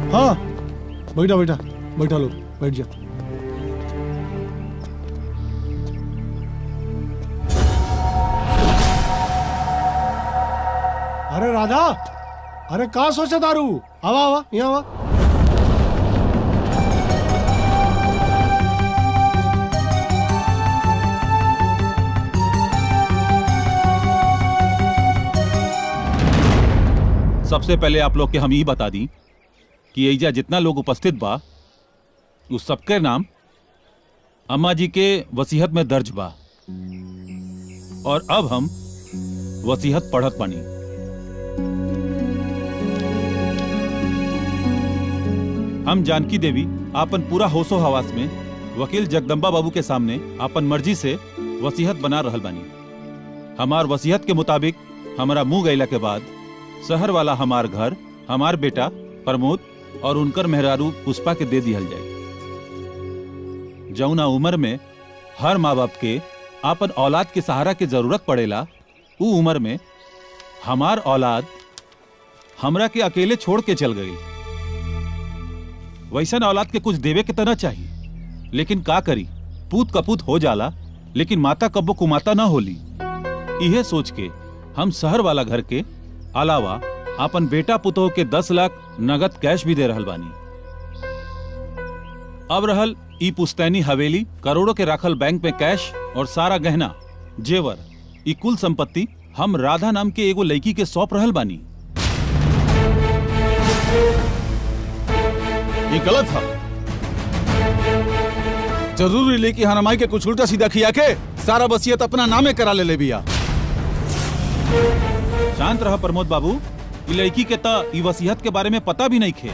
हाँ बैठा बैठा बैठा लो, बैठ जा। अरे राधा, अरे का सोचा दारू? आवा आवा यहाँ आवा। सबसे पहले आप लोग के हम ये बता दी कि एजा जितना लोग उपस्थित बा उस सबके नाम अम्मा जी के वसीयत में दर्ज बा। और अब हम वसीयत पढ़त बानी। हम जानकी देवी आपन पूरा होशो हवास में वकील जगदम्बा बाबू के सामने आपन मर्जी से वसीयत बना रहल बानी। हमार वसीयत के मुताबिक हमारा मुंह गईला के बाद शहर वाला हमार घर हमार बेटा प्रमोद और उनकर मेहरारू पुष्पा के दे दिहल जाए। जौना उम्र में हर माँ बाप के आपन औलाद के सहारा के जरूरत पड़ेला, उ उम्र में हमार औलाद हमरा के अकेले छोड़ के चल गई। वैसन औलाद के कुछ देवे के तना चाहिए, लेकिन का करी, पूत कपूत हो जाला, लेकिन माता कब्बो कुमाता न होली। इहे सोच के हम शहर वाला घर के अलावा अपन बेटा पुतोह के 10 लाख नगद कैश भी दे रहल बानी। अब रहल ई पुस्तैनी हवेली, करोड़ों के राखल बैंक में कैश और सारा गहना जेवर, ई कुल संपत्ति हम राधा नाम के एगो लड़की के सौंप रहल बानी। ये गलत था। जरूरी लेके हनमाई के कुछ उल्टा सीधा खिया के सारा वसीयत अपना नामे करा ले बिया। शांत रह प्रमोद बाबू, ई लड़की के ता ई वसीयत के बारे में पता भी नहीं खे।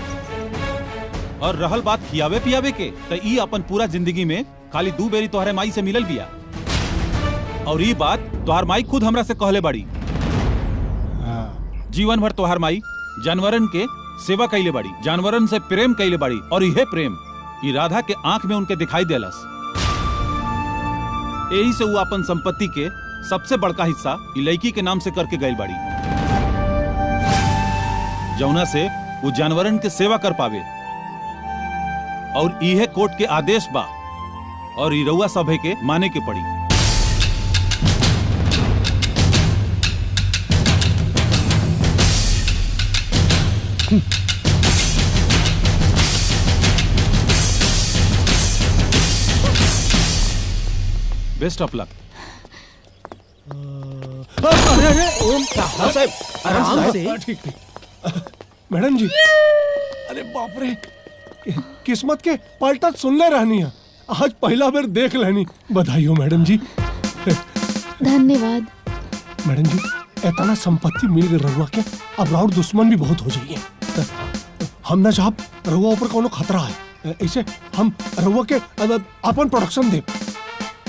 और रहल बात खियावे पियावे के, तो ई अपन पूरा जिंदगी में खाली 2 बेरी तोहरे माई से मिलल बिया। और ई बात तोहर माई खुद हमरा से कहले बाड़ी। जीवन भर तोहर माई जानवरन के सेवा कैले बाड़ी, जानवरन से प्रेम कैले बाड़ी, और यह प्रेम ई राधा के आंख में उनके दिखाई देलस। यही से वो अपन संपत्ति के सबसे बड़का हिस्सा ई लड़की के नाम से करके गई बाड़ी, जौना से वो जानवरन के सेवा कर पावे। और इहे कोर्ट के आदेश बा और ई रउआ सभे के माने के पड़ी। Best of luck. साहब आराम से। ठीक। मैडम जी, अरे बाप रे, किस्मत के पलटत सुनले रहनी है, आज पहला बार देख लेनी। बधाई हो मैडम जी। धन्यवाद। मैडम जी, इतना संपत्ति मिल गई रहुआ के, अब राउर दुश्मन भी बहुत हो जाइए। हम ना चाहब रहुआ ऊपर कोनो खतरा है, ऐसे हम रहुआ के अपन प्रोडक्शन दे।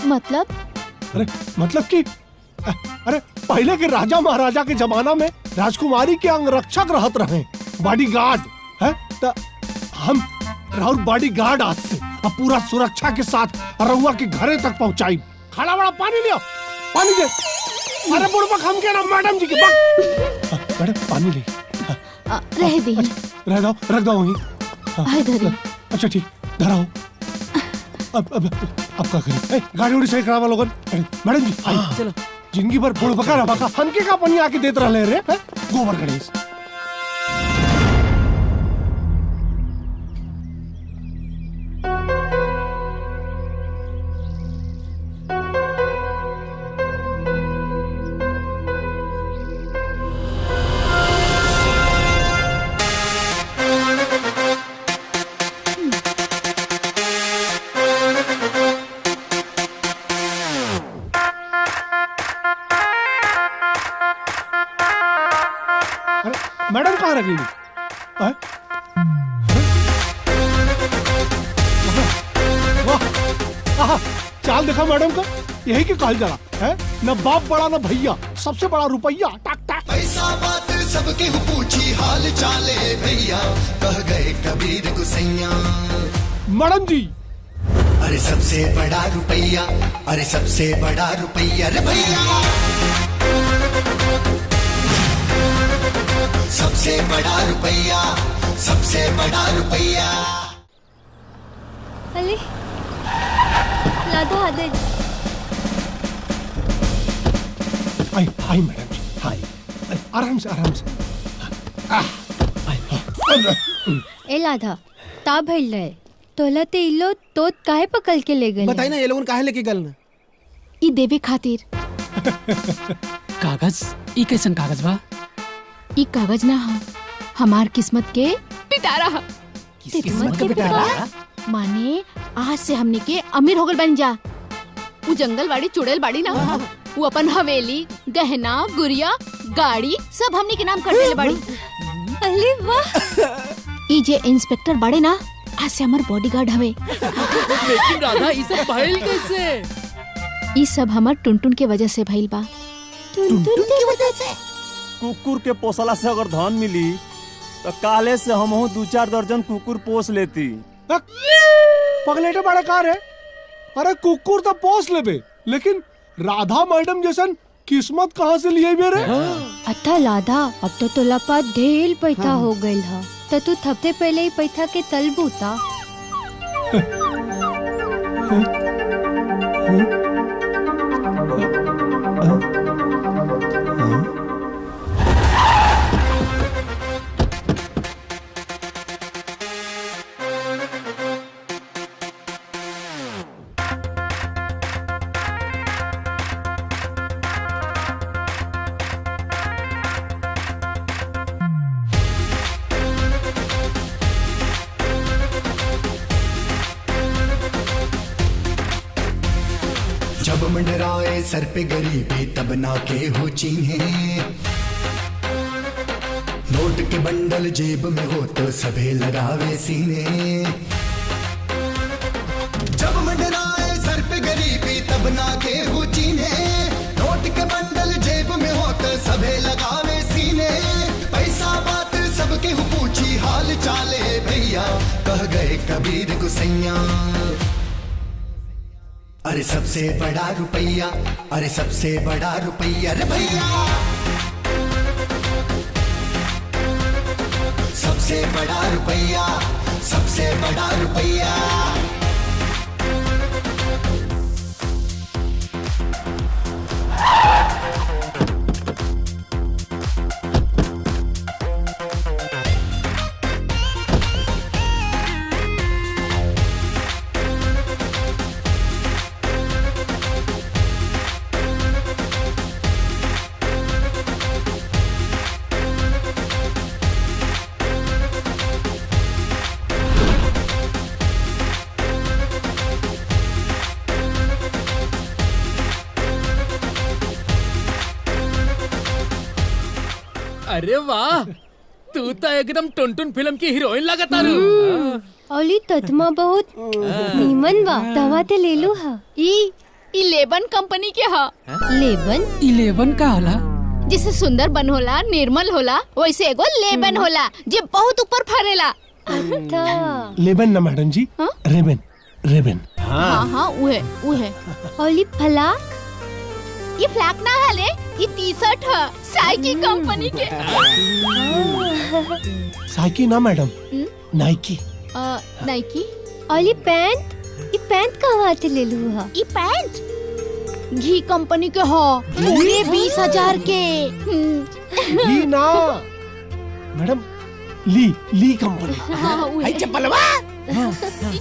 मतलब? अरे मतलब कि अरे पहले के राजा महाराजा के जमाना में राजकुमारी के अंगरक्षक रहत रहे, बॉडीगार्ड है, तो हम राउर बॉडीगार्ड आज से अब पूरा सुरक्षा के साथ रहुआ के घरे तक पहुंचाई। खाना बड़ा पानी लियो, पानी दे। अरे बुढ़बा हम के ना मैडम जी के मैडम पानी ले। रह दे। रह दो, रख दो वहीं। अच्छा ठीक, धराओ। अब क्या करें? गाड़ी उड़ी सही करावा लोगन। मैडम जी आई, चलो। जिंदगी भर बुढ़ बका ना बका हमके का पनी आके देत रहले रे, गोबर गणेश। मैडम कहाँ रख ली? वाह, चाल देखा मैडम का, यही के कहल जरा है, न बाप बड़ा न भैया, सबसे बड़ा रुपया। टक टक। पैसा बात सबके पूछी हाल चाले भैया, कह गए कबीर गुसैया। मैडम जी, अरे सबसे बड़ा रुपया, अरे सबसे बड़ा रुपया रे भैया, सबसे बड़ा रुपया, सबसे बड़ा रुपया। अरे राधा आई मैडम जी, हाय। आराम से आराम से। ए लाधा ता भइल रहे तोला ते इलो तो काहे पकड़ के ले गए? बताई ना ये लोगन काहे लेके गल ना? ई देवे खातिर। कागज? ई कैसन कागज बा? ई कागज ना हा, हमार किस्मत के पिटारा हा। किस्मत के पिटारा? माने आज से हमने के अमीर हो गल बन जा। वो जंगल बाड़ी चुड़ैल बाड़ी ना, वो अपन हवेली गहना गुड़िया गाड़ी सब हमने के नाम कर देले बाड़ी। अरे वाह। ई जे इंस्पेक्टर बाड़े ना आज से हमार बॉडीगार्ड हवे। लेकिन राधा ई सब भइल कैसे? ई सब हमार टुनटुन के वजह से भइल बा। टुनटुन की वजह से? कुकुर के पोसला से अगर धन मिली तो काले से हमहू 2-4 दर्जन कुकुर पोस लेती। पगलेटे बड़ा कार है। अरे कुकुर तो पोस लेबे, लेकिन राधा मैडम जैसन किस्मत कहाँ से लिए मेरे? अच्छा लाधा अब तो तोला पास ढेर पैसा हो गइल हा, तो तू थपते पहले ही पैसा के तलबू ता। जब मंडराए सर पे गरीबी तब ना के हो चीन्हे, नोट के बंडल जेब में हो तो सभे लगावे सीने। जब मंडराए सर पे गरीबी तब ना के हो चीन्हे, नोट के बंडल जेब में हो तो सभे लगावे सीने। पैसा बात सबके हो पूछी हाल चाले भैया, कह गए कबीर गुसैया। अरे सबसे बड़ा रुपया, अरे सबसे बड़ा रुपया रे भैया, सबसे बड़ा रुपया, सबसे बड़ा रुपया। अरे वाह, तू तो एकदम टुनटुन फिल्म की हीरोइन लगता रू। ओली ततमा बहुत नीमन बा, दवा ते ले लू हा। ई लेबन कंपनी के हा। लेबन? ई लेबन का होला? जिसे सुंदर बन होला, निर्मल होला, वैसे एगो लेबन होला जे बहुत ऊपर फरेला। अच्छा। लेबन ना मैडम जी, रेबन रेबन। हाँ हाँ उहे। ओली फलाक? ये फ्लैग ना हले, ये टी-शर्ट है साइकी कंपनी के। साइकी ना मैडम, नाइकी। नाइकी? और ये पैंट? ये पैंट कहाँ से ले लूँ हा? ये पैंट घी कंपनी के हो, पूरे 20,000 के। घी ना मैडम, ली कंपनी। आई चप्पलवा? ये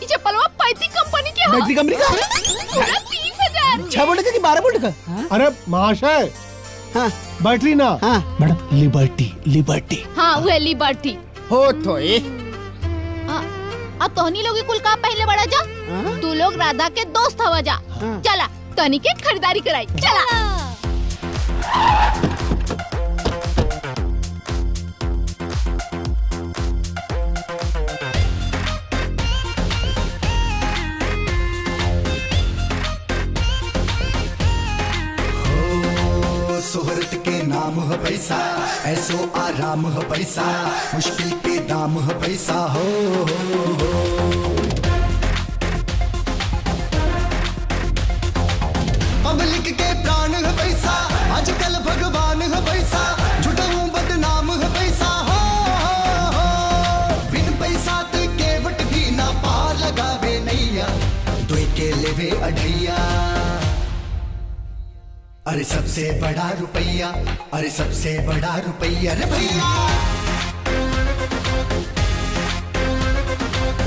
चप्पलवा पैती कंपनी के हो। पैती कंपनी का? पूरा 30,000। 6 वोल्ट का कि 12 वोल्ट का? अरे महाशय, बैटरी ना मैडम, लिबर्टी। हाँ वो लिबर्टी हो तो अब तोहनी लोग कुल का पहले बड़ा जा। तू लोग राधा के दोस्त हवा जा। चला तनी के खरीदारी कराई, चला। शोहरत के नाम है पैसा, ऐसो आराम है पैसा, मुश्किल के दाम है पैसा हो। पब्लिक के प्राण है पैसा, आजकल भगवान है पैसा, झूठों बदनाम है पैसा हो। बिन पैसा ते केवट भी ना पार लगावे नैया, दुई के लेवे अढ़ैया। अरे सबसे बड़ा रुपया, अरे सबसे बड़ा रुपया रे भैया,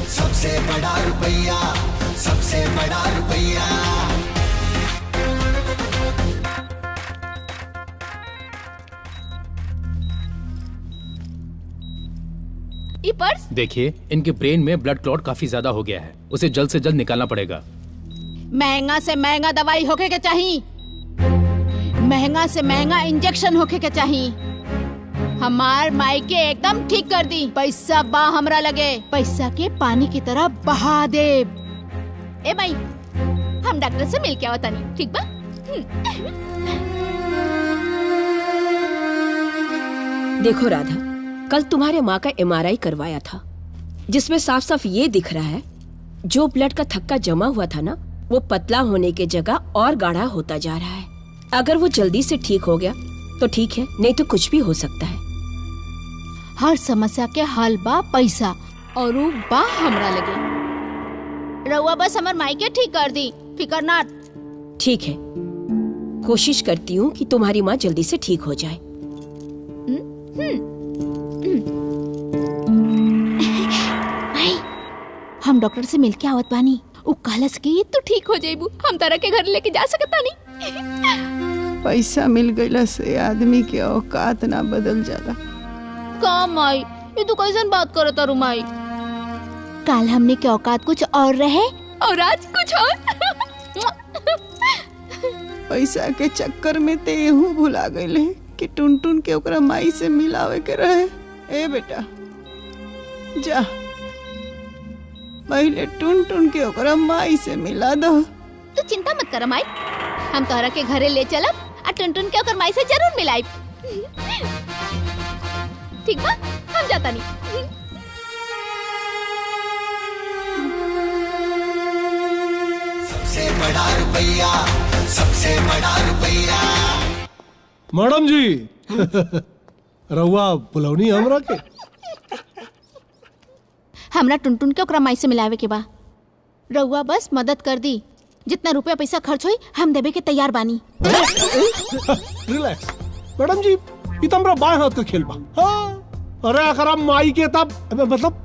सबसे बड़ा रुपया, सबसे बड़ा रुपया। ये पर्स देखिए, इनके ब्रेन में ब्लड क्लॉट काफी ज्यादा हो गया है, उसे जल्द से जल्द निकालना पड़ेगा। महंगा से महंगा दवाई होके के चाहिए, महंगा से महंगा इंजेक्शन होके के चाहिए। हमार माई के एकदम ठीक कर दी, पैसा बा हमरा लगे, पैसा के पानी की तरह बहा दे। ए माई, हम डॉक्टर से मिल के आवता नहीं, ठीक बा? देखो राधा, कल तुम्हारे माँ का MRI करवाया था, जिसमें साफ साफ ये दिख रहा है जो ब्लड का थक्का जमा हुआ था ना, वो पतला होने के जगह और गाढ़ा होता जा रहा है। अगर वो जल्दी से ठीक हो गया तो ठीक है, नहीं तो कुछ भी हो सकता है। हर समस्या के हल बा पैसा, और वो बा हमरा लगे। रउआ बस हमर माई के ठीक कर दी, फिकर ना। ठीक है, कोशिश करती हूँ कि तुम्हारी माँ जल्दी से ठीक हो जाए। माई, हम डॉक्टर से मिल के आवत बानी, उ कहलस कि तू ठीक हो जाइबू, हम तारा के घर लेके जा सकता नहीं। पैसा मिल गईला से आदमी के औकात ना बदल जाला। का माई, ये तू कैसन बात करत तारू माई? कल हमने के औकात कुछ और रहे और आज कुछ और। पैसा के चक्कर में ते एहू भुला गईले कि टुनटुन के ओकरा माई से मिलावे के रहे। ए बेटा जा, पहले टुनटुन के ओकरा माई से मिला दो। तू चिंता मत कर माई, हम तोहरा के घरे ले चलब और टुनटुन के ओकर माई से जरूर मिलाइब। ठीक बा, हम जाता नहीं। सबसे बड़ा रुपया, सबसे बड़ा रुपया। मैडम जी, रउआ बुलौनी हमरा के? हमरा टुनटुन के ओकरा माई से मिलावे के बा, रउआ बस मदद कर दी। जितना रुपया पैसा खर्च होई हम देवे के तैयार बानी। रिलैक्स मैडम जी, ये तो हमरा बाएं हाथ का खेल बा। हाँ, अरे अगर हम माई के तब मतलब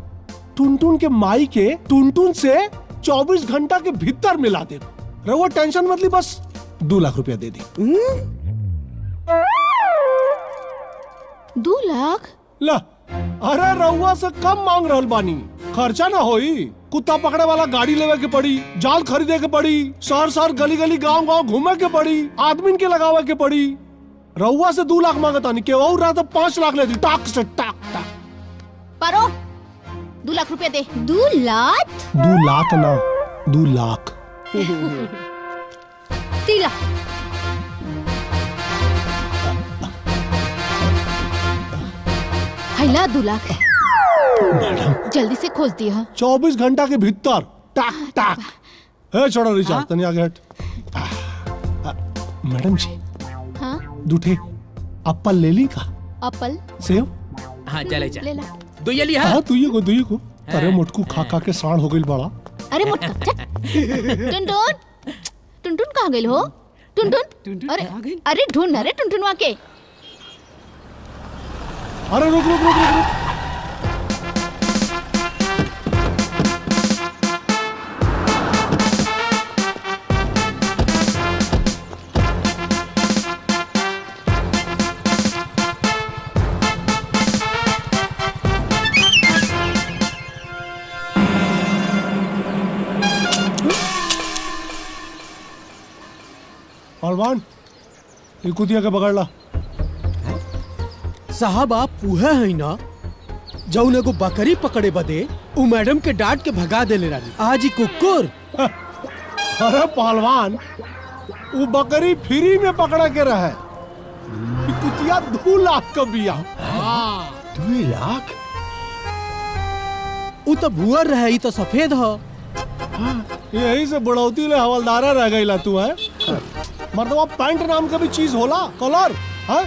टुनटुन के माई के टुनटुन से 24 घंटा के भीतर मिला दे। रउआ टेंशन मत ली, बस 2 लाख रुपया दे दी। 2 लाख? ला, अरे रउआ से कम मांग रहल बानी, खर्चा ना होई। कुत्ता पकड़े वाला गाड़ी लेवे के पड़ी, जाल खरीदे के पड़ी, शहर शहर गली गली गांव गांव घूमे के पड़ी, आदमी के लगावे के पड़ी। रउआ से 2 लाख मांगता नहीं, केहू रहा तो 5 लाख लेती, टाक से टाक टाक। पारो, 2 लाख रुपया दे। 2 लाख? 2 लाख ना, 2 लाख। 3 लाख। हैला 2 लाख। जल्दी से खोज दिया। 24 घंटा के भीतर टाक टाक। ए छोड़ो रिचार्ज, तनी आगे हट। मैडम जी, हाँ? दूठे एप्पल ले ली का? एप्पल? सेव? हाँ, चले जा। ले ला। दुइया लिया? हाँ, दुइये को। अरे मुटकू खा खा के साढ़ हो गई बड़ा। अरे मुटका, टुनटुन, टुनटुन कहाँ गई हो? टुनटुन, अरे ढूंढ ना रे टुनटुन वहाँ के। अरे रुक रुक रुक रुक रुक। पहलवान, ये कुतिया के पकड़ ला। साहब आप उहे है ना जौन एगो बकरी पकड़े बदे उ मैडम के डांट के भगा देले रानी, आज ही कुकुर। अरे पहलवान, वो बकरी फ्री में पकड़ा के रहे। कुतिया 2 लाख का बिया। 2 लाख? उ तो भुअर रहे, तो सफेद हो। यही से बुढ़ौती ले हवलदारा रह गई ला तू है। मर्दवा पैंट नाम का भी चीज होला, कलर है।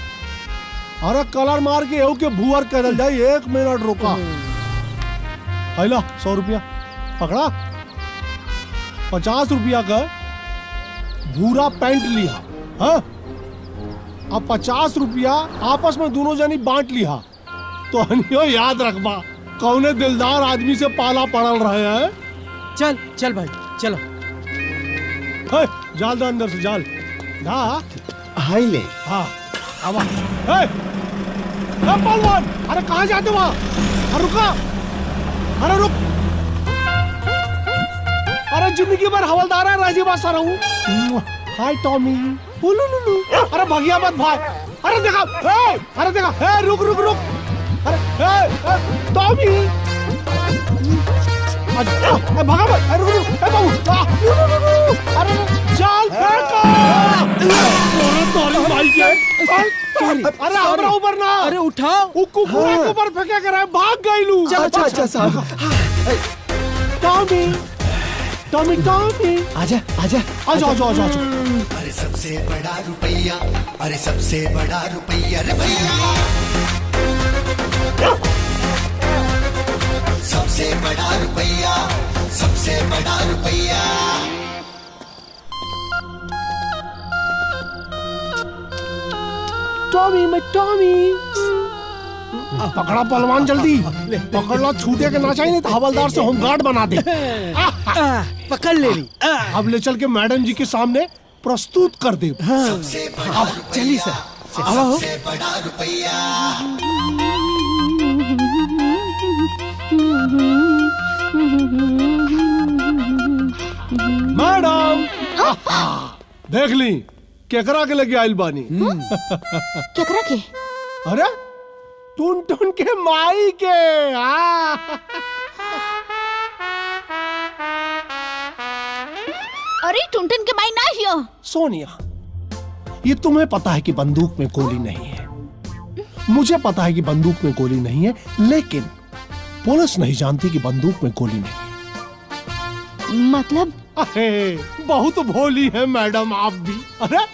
अरे कलर मार के एहू के भुअर कर जाए। 1 मिनट रुका। हैला 100 रुपया पकड़ा। 50 रुपया का भूरा पैंट लिया। हाँ, अब 50 रुपया आपस में दोनों जनी बांट लिया। तो हनियो याद रखबा कौने दिलदार आदमी से पाला पड़ल रहे हैं। चल चल भाई चलो। जाल दो अंदर से जाल ना। हाई ले। हाँ अब पहलवान, अरे कहाँ जाते वहाँ? अरे रुका, अरे रुक। अरे जिंदगी भर हवलदार है राजीव बासा रहूं। हाय टॉमी। लुलु। अरे भगिया मत भाग। अरे देखा, अरे देखा, रुक रुक रुक। अरे टॉमी, भगा मत। अरे रुक बाबू। अरे जाल फेंको। अरे हमरा ऊपर ना। अरे उठाओ। कुकुर के ऊपर फेंके करे, भाग गई लू। अच्छा साहब। टॉमी टॉमी टॉमी, आजा आजा आजा आजा आजा। अरे सबसे बड़ा रुपया, अरे सबसे बड़ा रुपया रे भैया, सबसे बड़ा रुपया, सबसे बड़ा रुपया। टॉमी मैं टॉमी। पकड़ा पहलवान, जल्दी पकड़ना, छूटे के ना चाहिए, नहीं तो हवलदार से होमगार्ड बना दे। पकड़ ले ली। अब ले चल के मैडम जी के सामने प्रस्तुत कर दे। अब चलिए सर। आओ। सबसे बड़ा रुपया। मैडम देख ली केकरा के लगे आइल बानी। केकरा के? अरे टुन टुन के माई के। अरे टुनटुन के माई ना हियो। सोनिया, ये तुम्हें पता है कि बंदूक में गोली नहीं है, मुझे पता है कि बंदूक में गोली नहीं है, लेकिन पुलिस नहीं जानती कि बंदूक में गोली नहीं है। मतलब? अरे बहुत भोली है मैडम आप भी। अरे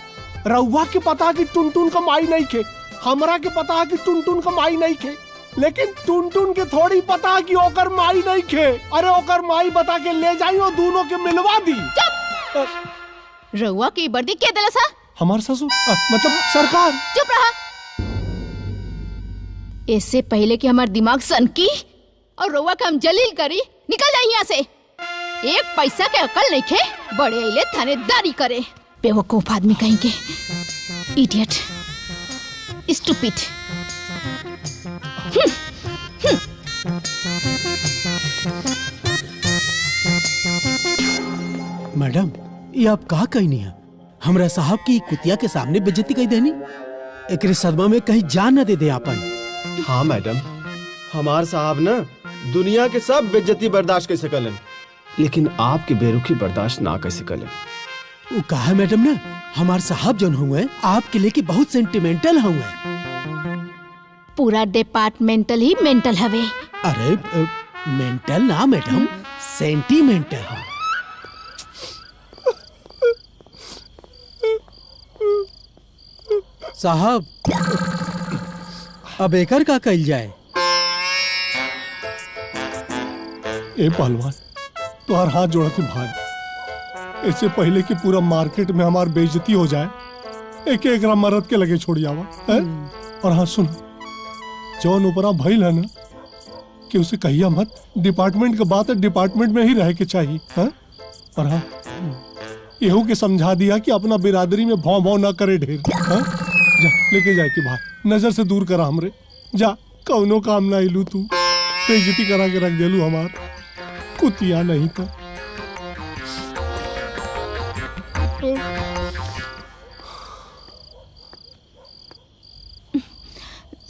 रउआ के पता कि टुनटुन का माई नहीं खे, हमरा के पता है कि टुनटुन का माई नहीं खे, लेकिन टुनटुन के थोड़ी पता कि ओकर माई नहीं खे। अरे ओकर माई बता के ले जाई और दोनों के मिलवा दी। रउआ की वर्दी के दिला सा? हमार ससुर, मतलब सरकार। चुप रहा। इससे पहले कि हमार दिमाग सनकी और रउआ के हम जलील करी, निकल जाइए यहाँ से। एक पैसा के अकल नहीं खे, बड़े अइले थानेदारी करे। बेवकूफ आदमी कहेंगे, इडियट, स्टूपिड। मैडम ये आप कहा कहीं नहीं है, हमरा साहब की कुतिया के सामने बेइज्जती कही देनी, एकरे सदमा में कहीं जान न दे दे आपन। हाँ मैडम, हमार साहब ना दुनिया के सब बेइज्जती बर्दाश्त कैसे कर लें, लेकिन आपके बेरुखी बर्दाश्त ना कैसे कर लें। वो कहा मैडम ना, हमार साहब जन हुए आपके लिए बहुत सेंटिमेंटल हुए। पूरा डिपार्टमेंटल ही मेंटल हवे। अरे मेंटल ना मैडम, सेंटिमेंटल। साहब अब एकर का कइल जाए? ए पहलवान, तुम्हार हाथ जोड़ा थे भाई, इससे पहले कि पूरा मार्केट में हमार बेइज्जती हो जाए, एक एक मरद के लगे छोड़ जावा है? और हाँ सुन, जौन ऊपरा भइल है ना, कि उसे कहिया मत, डिपार्टमेंट के बात है, डिपार्टमेंट में ही रह के चाहिए है? और हाँ यहू के समझा दिया कि अपना बिरादरी में भौं भौं ना करे ढेर। जा लेके जाए कि भाई नजर से दूर करा हमरे, जा कौनो काम ना इलू, तू बेइज्जती करा के रख देलू हमार कुतिया नहीं तो।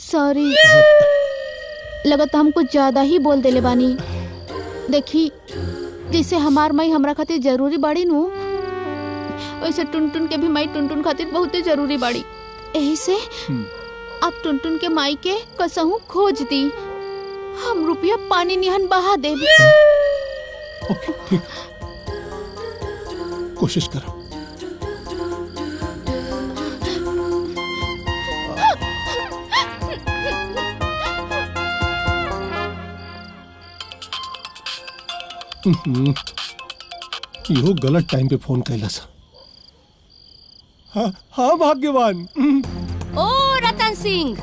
सॉरी, लगता हम कुछ ज्यादा ही बोल देले बानी। देखी, जैसे हमार माई हमरा खातिर जरूरी बाड़ी नु, वैसे टुनटुन के भी माई टुनटुन खातिर बहुत जरूरी बाड़ी। यही से आप टुनटुन के माई के कसहू खोज दी, हम रुपया पानी निहन बहा देब। ओके ठीक, कोशिश करो। यो गलत टाइम पे फोन कैला सा। हाँ हाँ भाग्यवान, सिंह,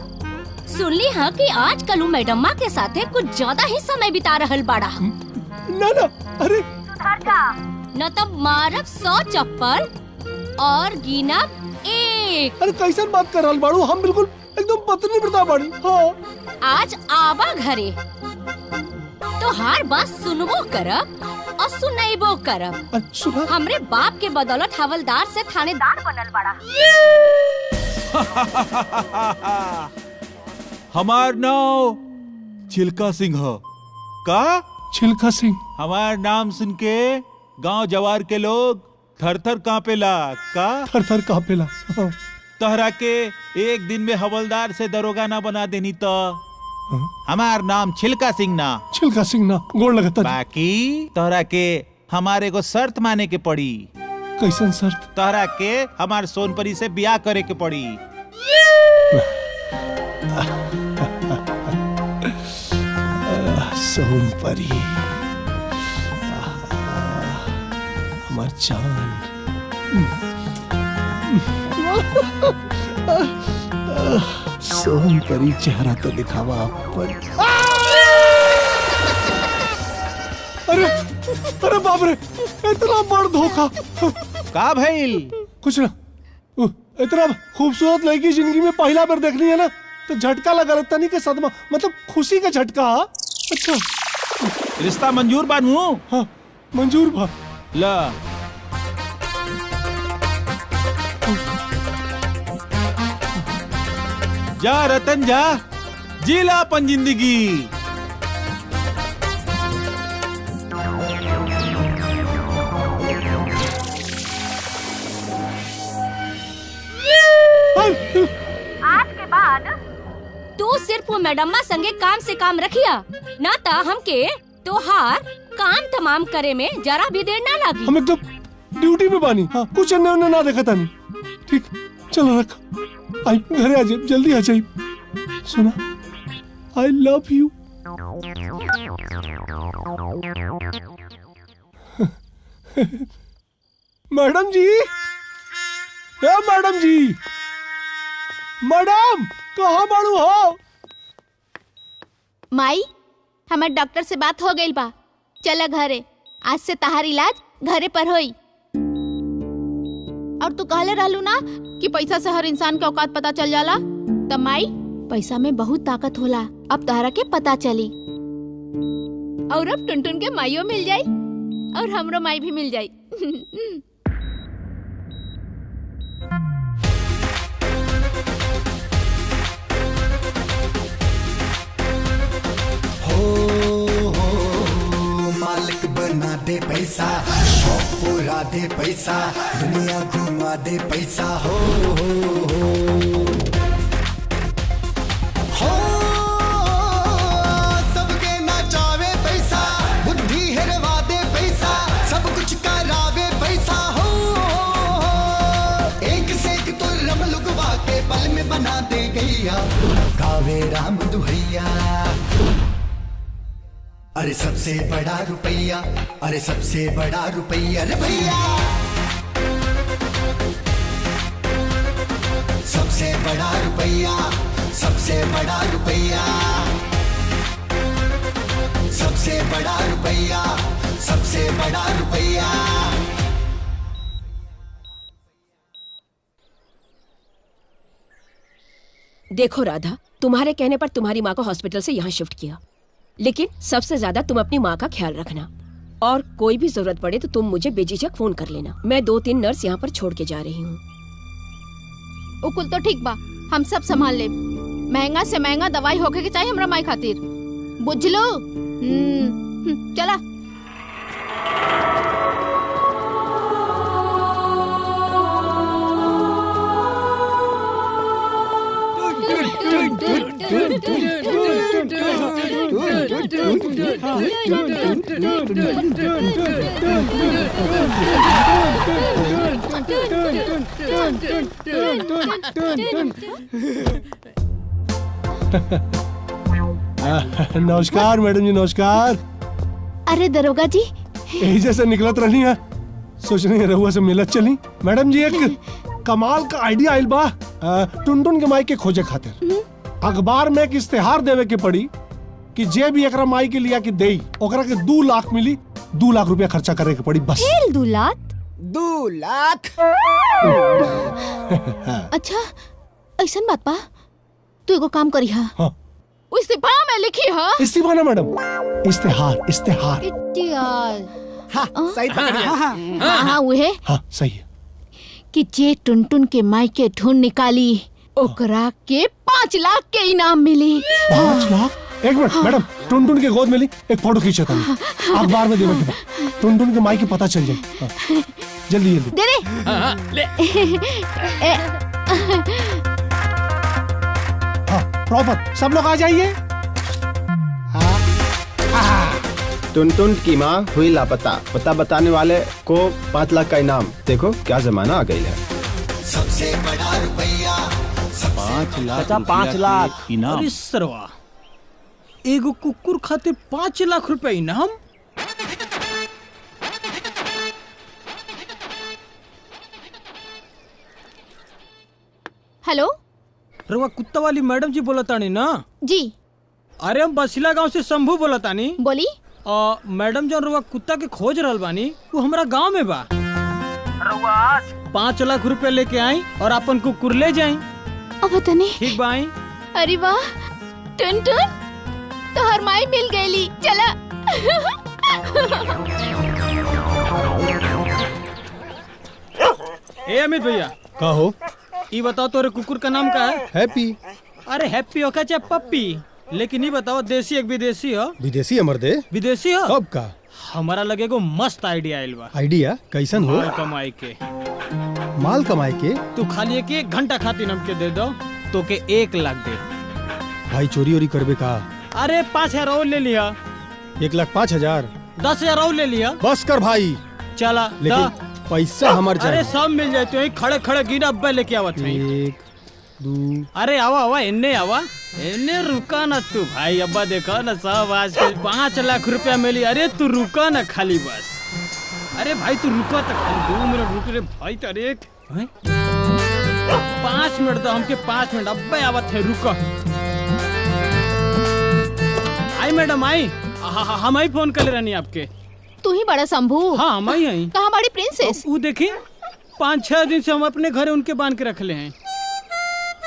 सुनली हाँ कि आजकल उ मैडम्मा के साथे कुछ ज्यादा ही समय बिता रहल बाड़ा। ना ना, अरे न तब मारब 100 चप्पल और गिनब 1। अरे कैसन बात कर रहल बाड़ू? हम बिल्कुल एकदम पत्नी प्रता बाड़ी। हाँ। आज आबा घरे तो हर बात सुनबो करब और सुनैबो करब। हमरे बाप के बदौलत हवलदार से थानेदार बनल बड़ा। हमार नाम छिलका सिंह है। का छिलका सिंह? हमार नाम सुन के गांव जवार के लोग थर थर कांपेला। का थर थर कांपेला? हाँ। तहरा के एक दिन में हवलदार से दरोगा ना बना देनी तो हमार नाम छिलका सिंह ना। छिलका सिंह ना, गोड़ लगता। बाकी तहरा के हमारे को शर्त माने के पड़ी। कैसन शर्त? तहरा के हमार सोनपरी से ब्याह करे के पड़ी। सोनपरी हमार जान। सोनपरी चेहरा तो दिखावा अपन। अरे अरे बाप रे, इतना बड़ धोखा। का भइल? कुछ ना, इतना खूबसूरत लड़की जिंदगी में पहला बार देखनी है ना, तो झटका लगा रहता नहीं के सदमा, मतलब खुशी का झटका। अच्छा, रिश्ता मंजूर बानू? हाँ मंजूर बा। ला जा रतन जा, जी ला अपन जिंदगी। आज के बाद तू सिर्फ वो मैडम्मा संगे काम से काम रखिया, ना ता हमके तोहार काम तमाम करे में जरा भी देर ना लगी। हम एकदम ड्यूटी पे बानी। हाँ, कुछ अन्य ना देखा था नहीं। ठीक, चलो रख, आई घरे आ जाए, जल्दी आ जाए। सुना, आई लव यू। मैडम जी, मैडम जी, मैडम कहाँ बाड़ू हो? माई, हमारे डॉक्टर से बात हो गई बा, चला घरे। आज से तहार इलाज घरे पर होई। और तू कहले रहलू ना कि पैसा से हर इंसान का औकात पता चल जाला, तब माई पैसा में बहुत ताकत होला। अब तहरा के पता चली। और अब टुनटुन के माइयो मिल जाई और हमरो माई भी मिल जाई। मालिक बना दे पैसा, शौक पूरा दे पैसा, दुनिया घुमा दे पैसा। हो सबके नाचावे पैसा, बुद्धि हेरवा दे पैसा, सब कुछ करावे पैसा। हो एक से एक तो रम लुगवा के पल में बना दे गैया, गावे राम दुहैया। अरे सबसे बड़ा रुपया, अरे सबसे बड़ा रुपया रे भैया, सबसे बड़ा रुपया, सबसे बड़ा रुपया, सबसे बड़ा रुपया, सबसे बड़ा रुपया। देखो राधा, तुम्हारे कहने पर तुम्हारी माँ को हॉस्पिटल से यहाँ शिफ्ट किया, लेकिन सबसे ज्यादा तुम अपनी माँ का ख्याल रखना, और कोई भी जरूरत पड़े तो तुम मुझे बेझिझक फोन कर लेना। मैं 2-3 नर्स यहाँ पर छोड़ के जा रही हूँ। उकुल तो ठीक बा, हम सब संभाल ले। महंगा से महंगा दवाई होके के चाहिए हमरा माई खातिर, बुझलो? चला। नमस्कार मैडम जी, नमस्कार। अरे दरोगा जी, यही जैसे निकलत रहनी है, सोच रही है रहुआ से मिलत चली। मैडम जी, एक कमाल का आइडिया आइल बा। टुनटुन के माई के खोजे खातिर अखबार में एक इश्तेहार देवे के पड़ी कि जे भी एकरा माई के लिया के देई ओकरा के 2 लाख मिली। 2 लाख रुपया खर्चा करे के पड़ी बस। 2 लाख? 2 लाख? अच्छा ऐसन बात बा। तू एगो काम करी हा। हाँ। इस्तीफा में लिखी हा। इस्तीफा ना मैडम, इश्तेहार इश्तेहार। हाँ, सही पकड़िया। हाँ वहे। हाँ सही है। कि जे टुनटुन के माई के ढूंढ निकाली ओकरा के 5 लाख के इनाम मिली। 5 लाख? एक मिनट मैडम, टुनटुन के गोद में ली एक फोटो खींचा था अखबार में देवे के बाद टुनटुन के माई के पता चल जाए। हाँ। जल्दी जल्दी दे रे। हाँ प्रॉपर सब लोग आ जाइए। टुनटुन की माँ हुई लापता, पता बताने वाले को 5 लाख का इनाम। देखो क्या जमाना आ गई है। सबसे बड़ा रुपया 5 लाख। 5 लाख इनाम। अरे सरवा, एगो कुकुर खातिर 5 लाख रुपए इनाम। हेलो, रवा कुत्ता वाली मैडम जी बोला तानी ना? जी। अरे हम बसिला गांव से शंभू बोला तानी। बोली। मैडम जो रवा कुत्ता के खोज रहल बानी वो हमारा गांव में बा। रवा 5 लाख रुपए लेके आई और अपन कुकुर ले जाई। अब तनी ठीक बा आई। अरे वाह टुनटुन, तो हर माई मिल गईली। चला। ए अमित भैया, का हो? ये बताओ तोरे कुकुर का नाम का है? हैप्पी। अरे हैप्पी हो क्या चाहे पप्पी, लेकिन ये बताओ देसी एक विदेशी हो? विदेशी अमर दे। विदेशी हो? कब का? हमारा लगे को मस्त आइडिया आइल बा। आइडिया कैसन हो? माल कमाई के। माल कमाई के? तू खाली एक घंटा खातिर हमके दे दो तो के 1 लाख दे। भाई चोरी वोरी करबे का? अरे 5,000 और ले लिया। 1,05,000। 10,000 और ले लिया। बस कर भाई। चला लेकिन पैसा हमार अरे सब मिल जाए तो खड़े खड़े गिना अब्बा लेके आवत है। 1 2। अरे आवा आवा इन्ने आवा, इन्ने रुका ना तू भाई। अब्बा देखो ना सब आजकल 5 लाख रुपया मिली। अरे तू रुका ना खाली बस। अरे भाई तू रुका तो खाली 2 मिनट रुक रे भाई। अरे 5 मिनट दो हमके, 5 मिनट। अब्बा आवत है, रुका। आई मैडम आई। हम ही फोन कर रहनी आपके। तू ही बड़ा शंभू? हाँ हम ही आई। कहाँ बड़ी प्रिंसेस? वो देखी 5-6 दिन से हम अपने घर उनके बांध के रख ले हैं।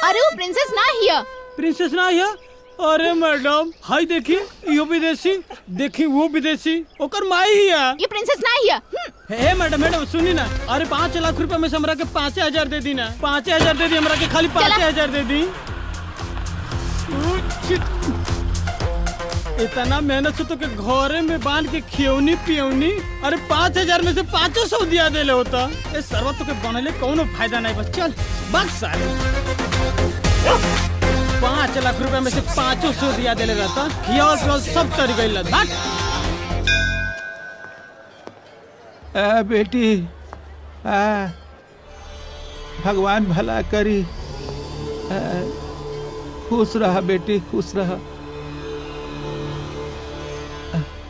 अरे वो प्रिंसेस ना हिया। प्रिंसेस ना हिया? अरे मैडम हाय देखी, यो विदेशी, देखी वो विदेशी, ओकर माई हिया। ये प्रिंसेस ना हिया। हे मैडम मैडम सुनी ना। अरे 5 लाख रुपए में से हमरा के 5,000 दे दी ना। 5,000 दे दी हमरा के, खाली 5,000 दे दी। इतना मेहनत से तो के घरे में बांध के खियौनी पियौनी। अरे 5,000 में से 500 दिया देले होता। ए सरवा तो के बनले कोनो फायदा नहीं। बस चल बस साले। 5 लाख रुपए में से 500 दिया देले रहता। खियाल पियाल सब तर गई लगा। बेटी भगवान भला करी। खुश रहा बेटी, खुश रहा।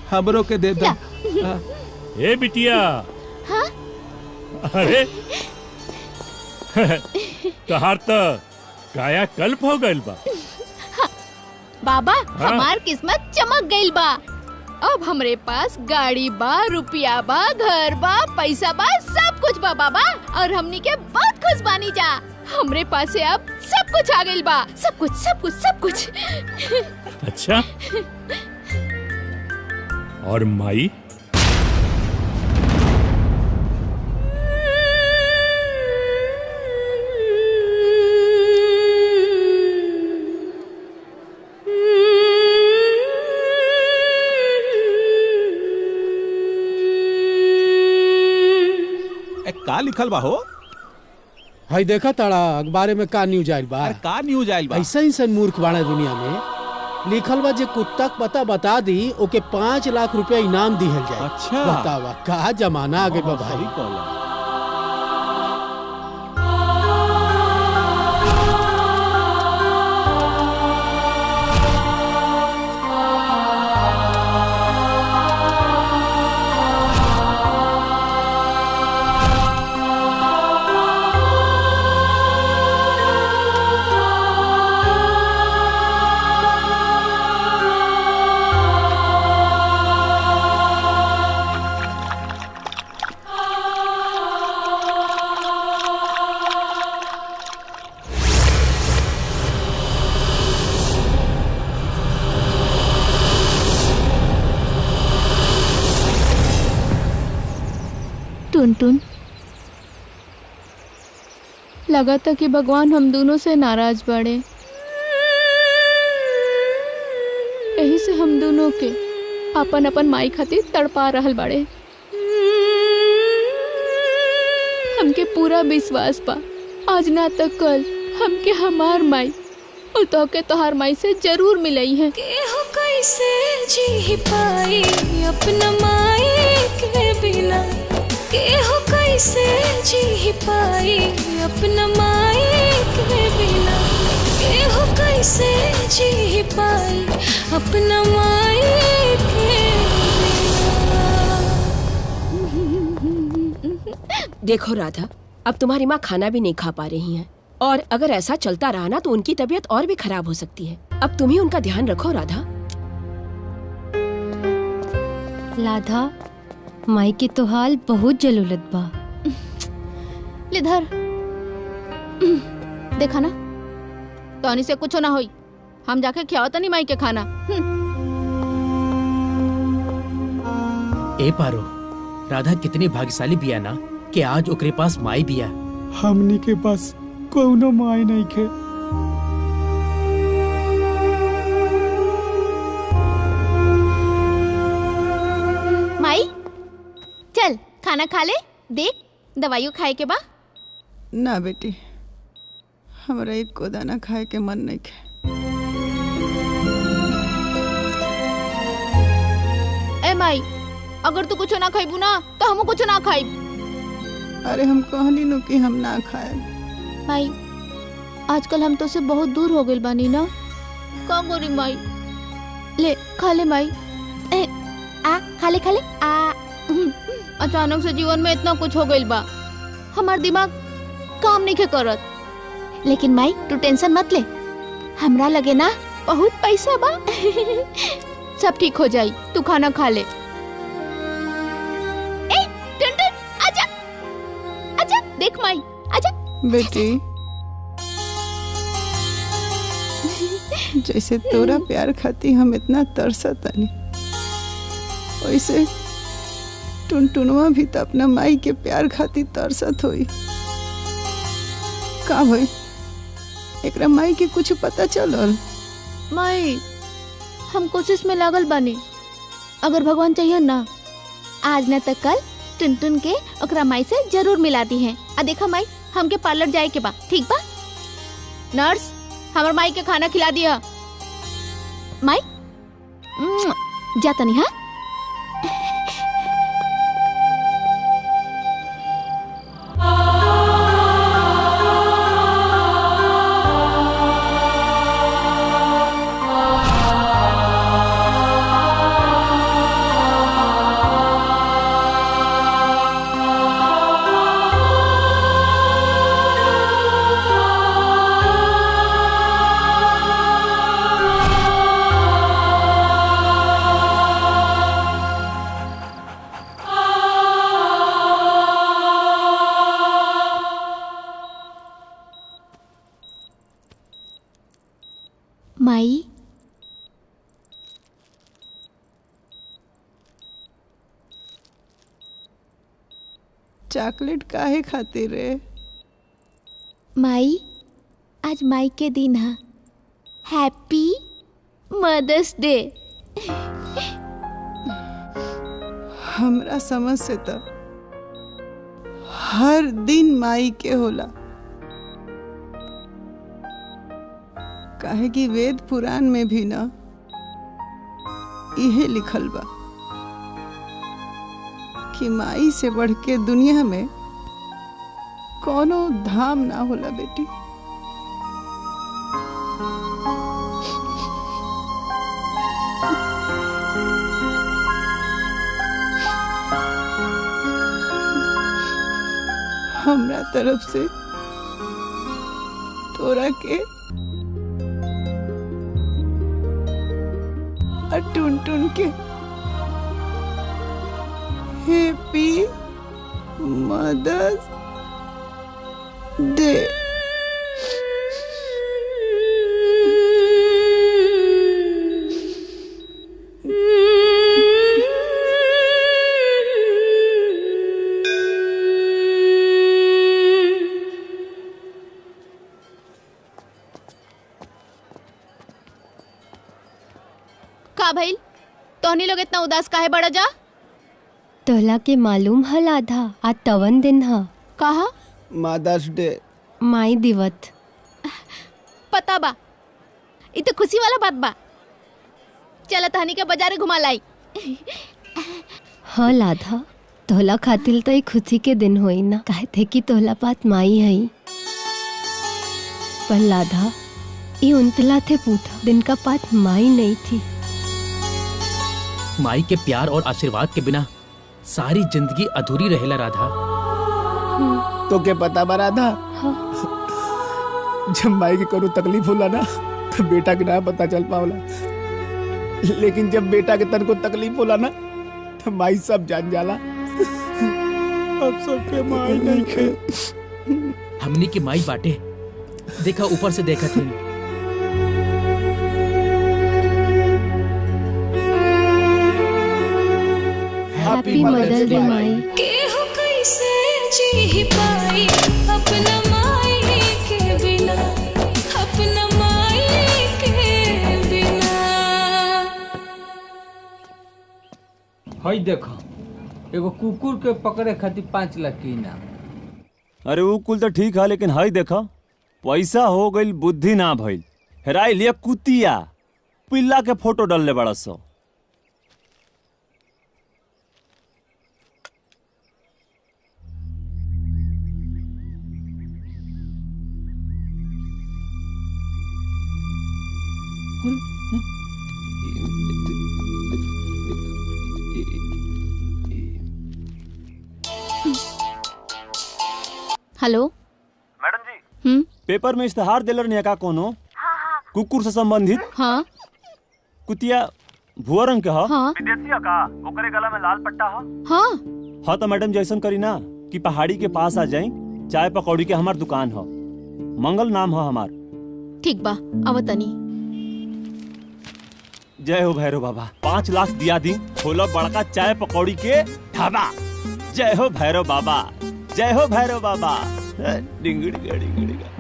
हमरो के दे दो। ए बिटिया। हाँ? अरे तहार तो काया कल्प हो गइल बा। हाँ, बाबा हाँ? हमार किस्मत चमक गइल बा। अब हमरे पास गाड़ी बा, रुपया बा, घर बा, पैसा बा, सब कुछ बा बाबा। और हमनी के बहुत खुश बानी जा। हमरे पास से अब सब कुछ आ गइल बा। सब कुछ सब कुछ सब कुछ। अच्छा और माई? का लिखल बा हो? भाई देखा ताड़ा अखबार में का न्यूज आइल बा? का न्यूज आइल बा? ऐसा ही मूर्ख बाड़ा दुनिया में। लिखल बा जे कुत्ता के पता बता दी ओके 5 लाख रुपया इनाम दिहल जाए। अच्छा बतावा का जमाना आ गए बा भाई। टुनटुन, लगा था कि भगवान हम दोनों से नाराज बड़े, यही से हम दोनों के अपन अपन माई खातिर तड़पा रहल बड़े। हमके पूरा विश्वास बा आज ना तो कल हमके हमार माई और तो के तोहार माई से जरूर मिलई है। केहू कैसे जी पाई अपना माई के बिना, केहू कैसे जी पाई अपना माई के बिना, केहू कैसे जी पाई अपना माई के बिना। देखो राधा, अब तुम्हारी माँ खाना भी नहीं खा पा रही हैं और अगर ऐसा चलता रहा ना तो उनकी तबीयत और भी खराब हो सकती है। अब तुम ही उनका ध्यान रखो राधा। राधा, माई की तो हाल बहुत जलूलत बा। ले धर, देखा ना तोनी से कुछ ना होई, हम जाके खियाओ तनी माई के खाना। ए पारो, राधा कितनी भाग्यशाली बिया ना कि आज ओकरे पास माई बिया। हमनी के पास कौनो माई नहीं खे। माई चल खाना खा ले, देख दवाइयों खाए के बा। ना बेटी, हमरा एक को दाना खाए के मन नहीं खे। ए माई, अगर तू कुछ ना खाइबू ना तो हम कुछ ना खाइब। अरे हम कहनी नु कि हम ना खाए। माई, आजकल हम तो से बहुत दूर हो गइल बानी ना, का गोरी माई। ले खा ले माई। ए आ खा ले खा ले आ। अचानक से जीवन में इतना कुछ हो गइल बा, हमार दिमाग काम नहीं के करत। लेकिन माई तू टेंशन मत ले, हमरा लगे ना बहुत पैसा बा। सब ठीक हो जाई, तू खाना खा ले। ए टुनटुन आजा, आजा देख माई, आजा बेटी। जैसे तोरा प्यार खाती हम इतना तरसतनी, वैसे टुनटुनवा भी तो अपना माई के प्यार खाती तरसत होई। का भाई एकरा माई के कुछ पता चलल? माई हम कोशिश में लागल बानी, अगर भगवान चाहिए ना आज न तक कल टुनटुन के ओकरा माई से जरूर मिला दी है। आ देखा माई, हमके पार्लर जाए के बा, ठीक बा? नर्स हमार माई के खाना खिला दिया। माई जा तनी। हाँ माई, चॉकलेट काहे खातिर रे? माई आज माई के दिन है, हैप्पी मदर्स डे। हमरा समझ से तो हर दिन माई के होला, काहे कि वेद पुराण में भी ना इहे लिखल बा कि माई से बढ़ के दुनिया में कोनो धाम ना होला बेटी। हमरा तरफ से तोरा के और टुनटुन के हैप्पी मदर्स डे। का भइल? तोहनी लोग इतना उदास काहे बड़ा जा? तोहला के मालूम है राधा आज तवन दिन है। कहा? Mother's day. माई दिवत। पता बा, ये तो खुशी वाला बात बा। चल तहनी के बाजारे घुमा लाई। हाँ राधा, तोहला खातिर तो एक खुशी के दिन होई ना, काहे थे कि तोहला पात माई है। पर राधा ये उनतला थे पूछा दिन का पात माई नहीं थी। माई के प्यार और आशीर्वाद के बिना सारी जिंदगी अधूरी रहेला राधा। तो क्या पता बा राधा? हाँ। जब माई की कोनो तकलीफ होला ना तो बेटा के ना पता चल पावला, लेकिन जब बेटा के तन को तकलीफ होला ना तो माई सब जान जाला। अब सबके माई नहीं खे। हमनी की माई बाटे, देखा ऊपर से देखा थे। हैप्पी मदर्स डे माई। केहू कैसे जी पाई अपना माई के बिना, अपना माई के बिना। हई देखो, एगो कुकुर के पकड़े खातिर 5 लाख की इनाम। अरे वो कुल तो ठीक है, लेकिन हई देखो पैसा हो गई बुद्धि ना भइल। हेराई लिया कुतिया पिल्ला के फोटो डालले बड़ा सो। हेलो मैडम जी, पेपर में इश्तेहार दिलर ने का कोनो कुकुर से संबंधित? हाँ। कुतिया भुआ रंग के हाँ। विदेशी का ओकरे गला में लाल पट्टा हाँ। हाँ तो मैडम जैसन करी ना कि पहाड़ी के पास आ जाए, चाय पकौड़ी के हमार दुकान है, मंगल नाम है हमार। ठीक बा, आवतनी। जय हो भैरव बाबा। 5 लाख दिया दी, खोलो बड़का चाय पकौड़ी के ढाबा। जय हो भैरव बाबा, जय हो भैरव बाबा। डिंगड़िगा डिंगड़िगा।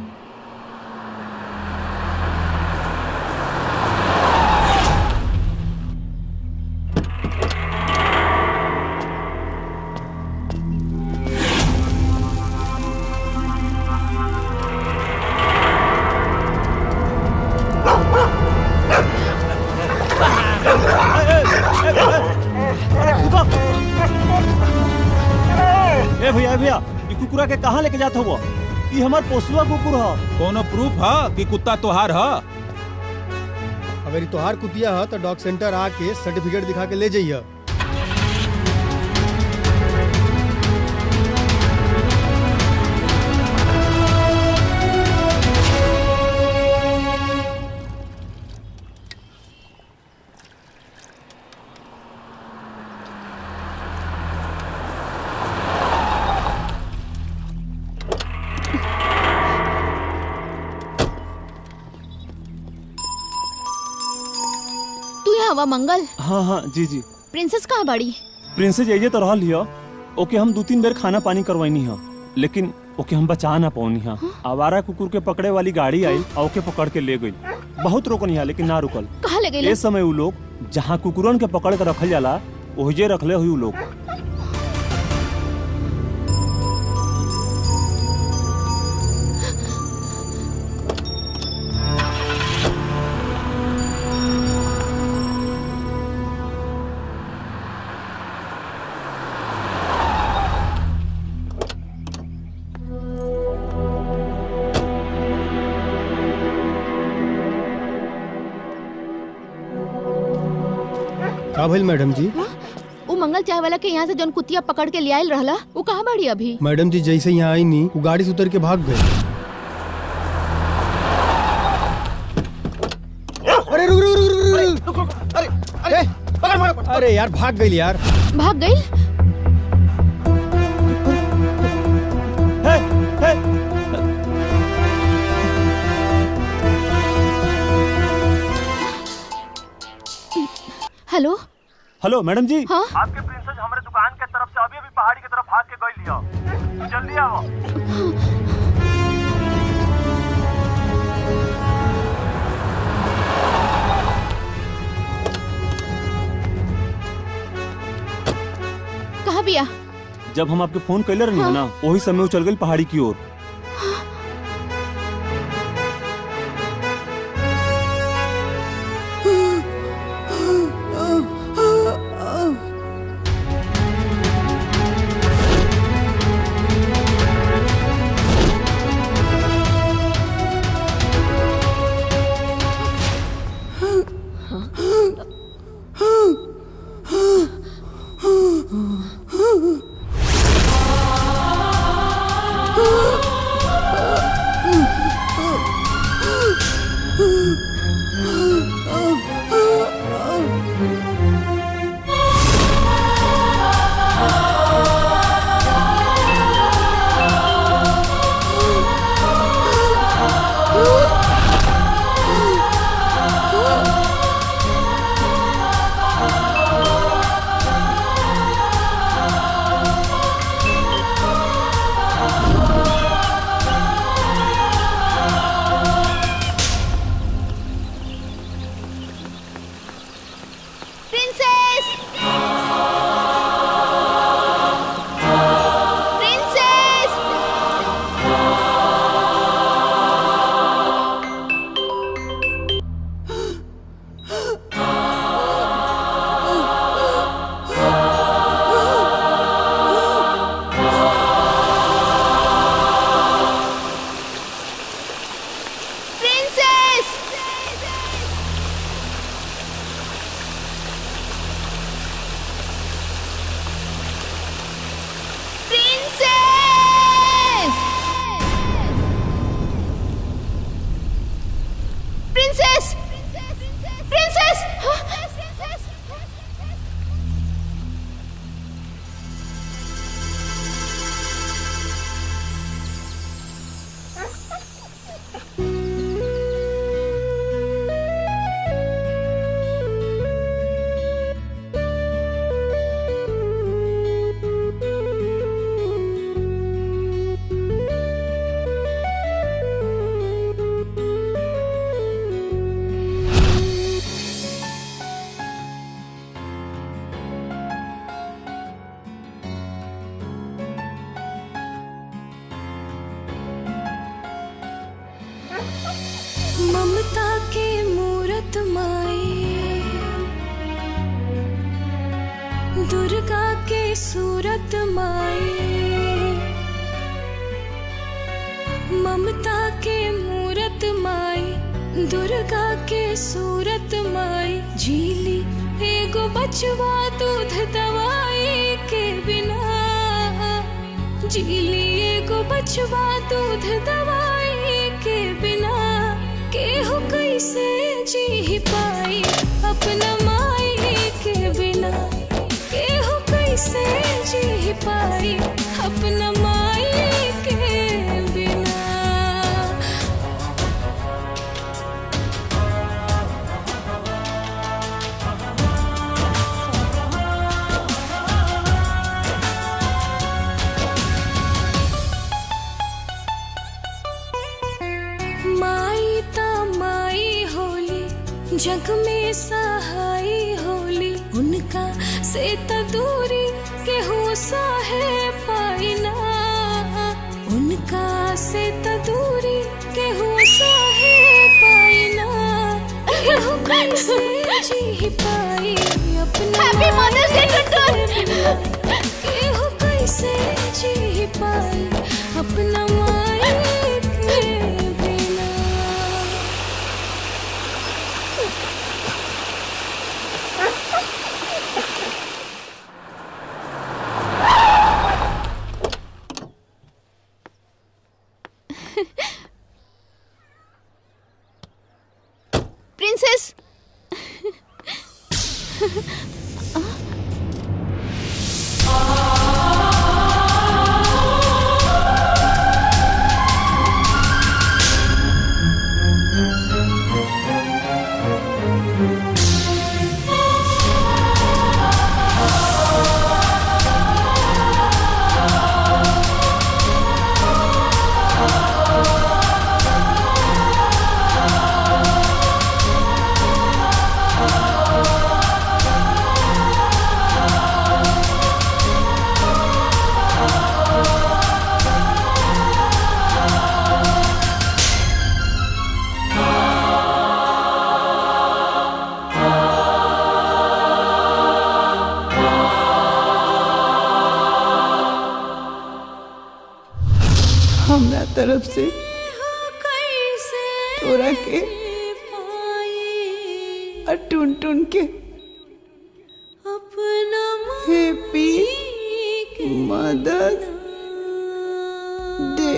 भैया कुकुरा के कहाँ लेके जात हो? ये हमार पोसुआ कुकुर है। कोनो प्रूफ है कि कुत्ता तोहार है? अगर तोहार कुतिया है तो डॉग सेंटर आके सर्टिफिकेट दिखा के ले जाइए। हवा मंगल। हाँ हाँ जी जी। प्रिंसेस कहाँ बाड़ी? प्रिंसेस ये तो रहल हियो, ओके हम 2-3 बेर खाना पानी करवाइनी है, लेकिन ओके हम बचा ना पौनी है। आवारा कुकुर के पकड़े वाली गाड़ी आई और ओके पकड़ के ले गई। बहुत रोकनी है लेकिन ना रुकल। कहाँ ले गई? इस समय वो लोग जहाँ कुकुरन के पकड़ के रखल जाला ओहिजे रखले हुई लोग। का भइल मैडम जी? वो मंगल चाय वाला के यहाँ से जौन कुतिया पकड़ के ले आयल रहला, वो कहाँ बाड़ी अभी? मैडम जी जैसे यहाँ आई नी वो गाड़ी से उतर के भाग गए। अरे रुक रुक रुक रुक रुक। अरे अरे यार भाग गई यार। भाग गई? हेलो हेलो मैडम जी। हाँ? आपके प्रिंसेस हमारे दुकान के तरफ से अभी पहाड़ी की तरफ भाग के गई लिया। जल्दी आओ। बिया? जब हम आपके फोन कैले रही ना वही समय वो चल गई पहाड़ी की ओर। ममता के मूरत माई, दुर्गा के सूरत माई, ममता के मूरत माई, दुर्गा के सूरत माई, झीली एगो बचवा दूध दवाई के बिना, झीली एगो बचवा दूध दवाई के बिना, केहू कैसे जी पाई अपना माई के बिना, केहू कैसे जी पाई अपना माई के बिना। माई ता माई होली, जग में सहाय होली, उनका से त दूरी केहू साहे पाइना, उनका से त दूरी केहू साहे पाइना, केहू कैसे जी पाई अपना हैप्पी मदर्स डे टुटू, केहू कैसे जी पाई अपना माई के बिना। प्रिंसेस तरफ से तोरा के और टून टून के हैप्पी मदर्स डे।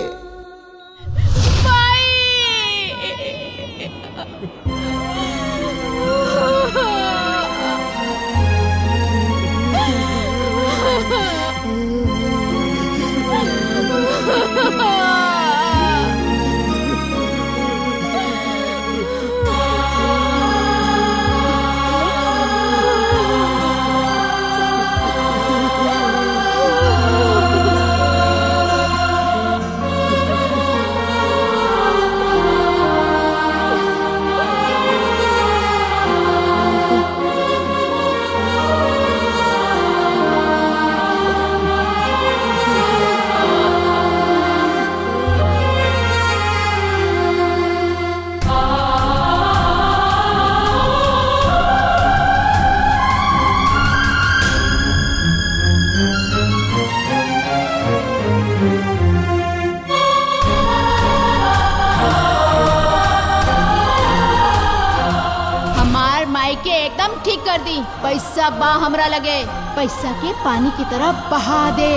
पैसा बा हमरा लगे, पैसा के पानी की तरह बहा दे।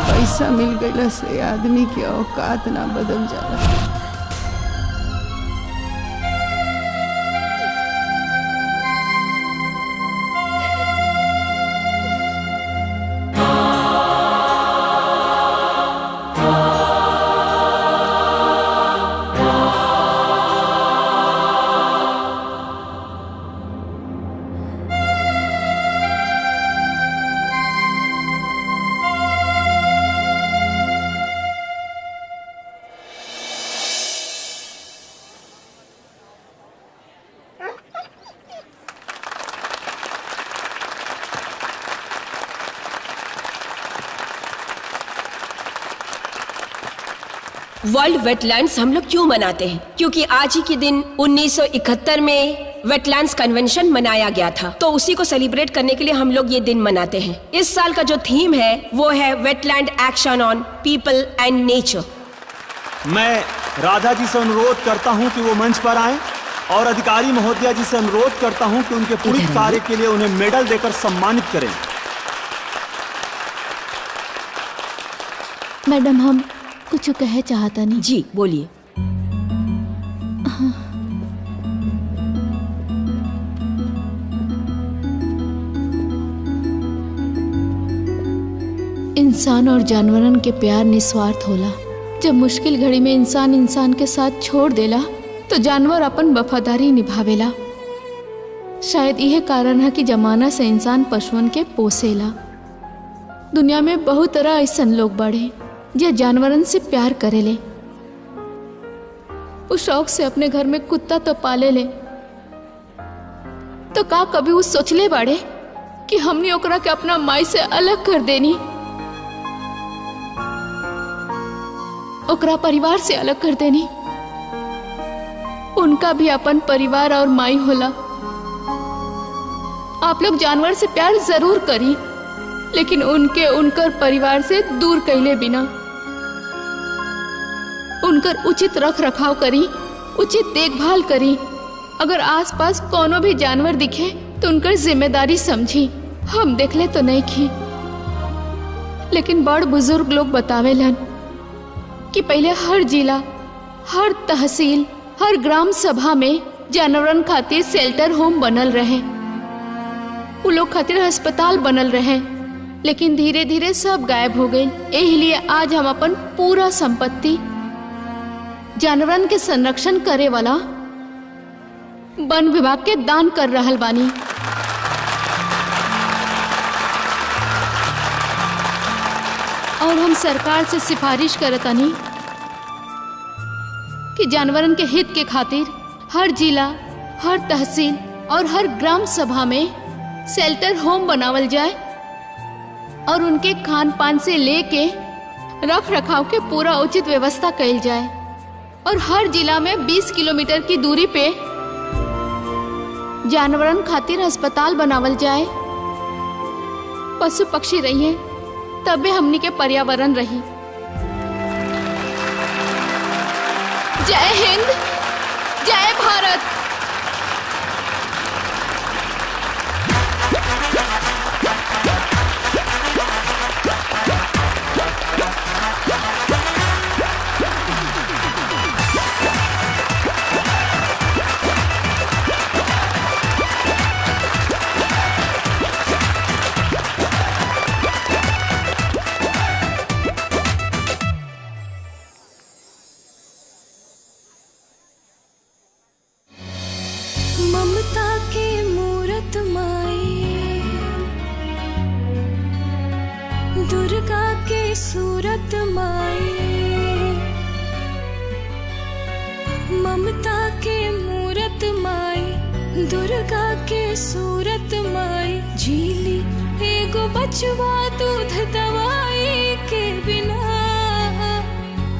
पैसा मिल गईला से आदमी के औकात ना बदल जाला। वर्ल्ड वेटलैंड्स हम लोग क्यों मनाते हैं? क्योंकि आज ही के दिन 1971 में वेटलैंड्स कन्वेंशन मनाया गया था, तो उसी को सेलिब्रेट करने के लिए हम लोग ये दिन मनाते हैं। इस साल का जो थीम है वो है wetland action on people and nature. मैं राधा जी से अनुरोध करता हूं कि वो मंच पर आएं और अधिकारी महोदया जी से अनुरोध करता हूं कि उनके पूरे कार्य के लिए उन्हें मेडल देकर सम्मानित करें। मैडम हम कुछ कहे चाहता नहीं। जी बोलिए। इंसान और जानवरन के प्यार निस्वार्थ होला। जब मुश्किल घड़ी में इंसान इंसान के साथ छोड़ देला तो जानवर अपन वफादारी निभावेला। शायद यह कारण है कि जमाना से इंसान पशुओं के पोसेला। दुनिया में बहुत तरह ऐसा लोग बढ़े जो जानवरन से प्यार करेले। उस शौक से अपने घर में कुत्ता तो पाले ले, तो का कभी उस सोचले बाड़े कि हमने ओकरा के अपना माई से अलग कर देनी, ओकरा परिवार से अलग कर देनी। उनका भी अपन परिवार और माई होला। आप लोग जानवर से प्यार जरूर करी, लेकिन उनके उनकर परिवार से दूर कैले बिना उनकर उचित रख रखाव करी, उचित देखभाल करी। अगर आसपास कोनो भी जानवर दिखे तो उनकर जिम्मेदारी समझी। हम देखले तो नहीं की, लेकिन बड़ बुजुर्ग लोग बतावेलन कि पहले हर जिला, हर तहसील, हर ग्राम सभा में जानवरन खातिर शेल्टर होम बनल रहे, उ लोग खातिर अस्पताल बनल रहे। लेकिन धीरे धीरे सब गायब हो गए। यही लिए आज हम अपन पूरा संपत्ति जानवरन के संरक्षण करे वाला वन विभाग के दान कर रहल बानी। और हम सरकार से सिफारिश करतानी कि जानवरन के हित के खातिर हर जिला, हर तहसील और हर ग्राम सभा में शेल्टर होम बनावल जाए और उनके खान पान से लेके रख रखाव के पूरा उचित व्यवस्था कइल जाए। और हर जिला में 20 किलोमीटर की दूरी पे जानवरन खातिर अस्पताल बनावल जाए, पशु पक्षी रहिए, तबे हमनी के पर्यावरण रही। जय हिंद, जय भारत। ममता की मूरत माई, दुर्गा के सूरत माई, ममता के मूरत माई, दुर्गा के सूरत माई। झीली एगो बचवा दूध दवाई के बिना,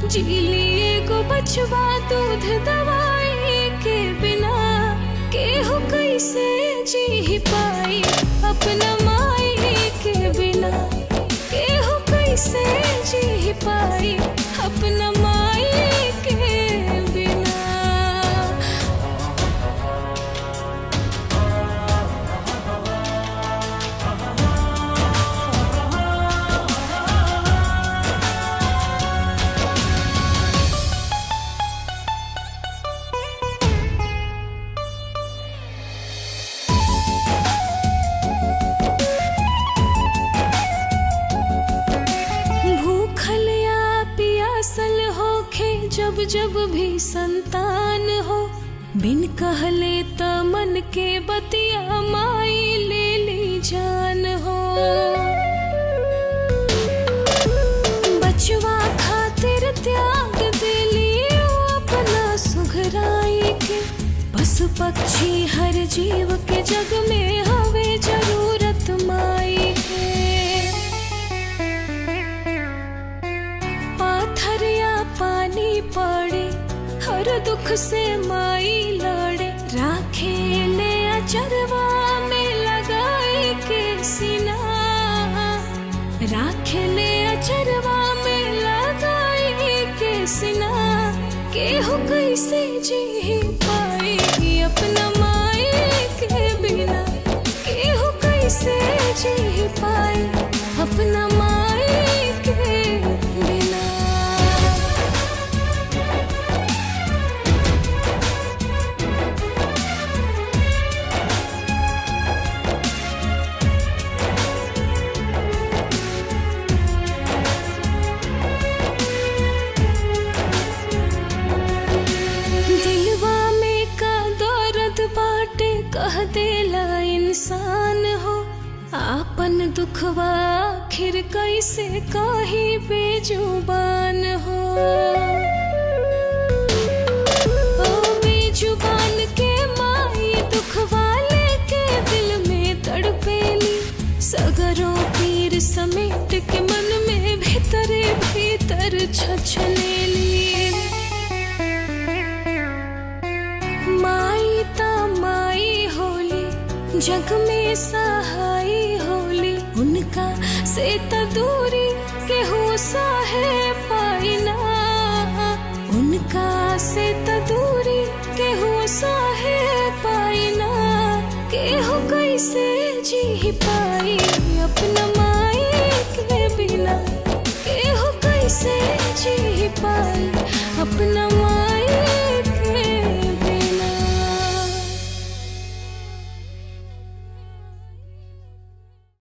झीली एगो बचवा दूध दवाई के बिना, केहू कैसे जी पाई अपना माई के बिना, केहू कैसे जी पाई अपना माई के बिना। जब जब भी संतान हो, बिन कहले त मन के बतिया माई ले ली जान हो। बचवा खातिर त्याग दिली अपना सुघराई के, पशु पक्षी हर जीव के जग में हवे जरूरत माई के। पाथर या पानी पड़े, हर दुख से माई लड़े, राखे ले अचरवा में लगाई के सीना, राखे ले अचरवा में लगाई के सीना। केहू कैसे जी पाई अपना माई के बिना, केहू कैसे जी पाई अपना माई के बिना। कह देला इंसान हो, आपन दुखवा आखिर कैसे कही बेजुबान हो। ओ बेजुबान के माई दुखवा लेके दिल में तड़पेली, सगरों पीर समेट के मन में भीतरे भीतर छछनेली। माई ता माई होली, जग में सहाई होली, उनका से त दूरी केहू साहे पाई ना, उनका से त दूरी केहू साहे पाई ना। केहू कैसे जी पाई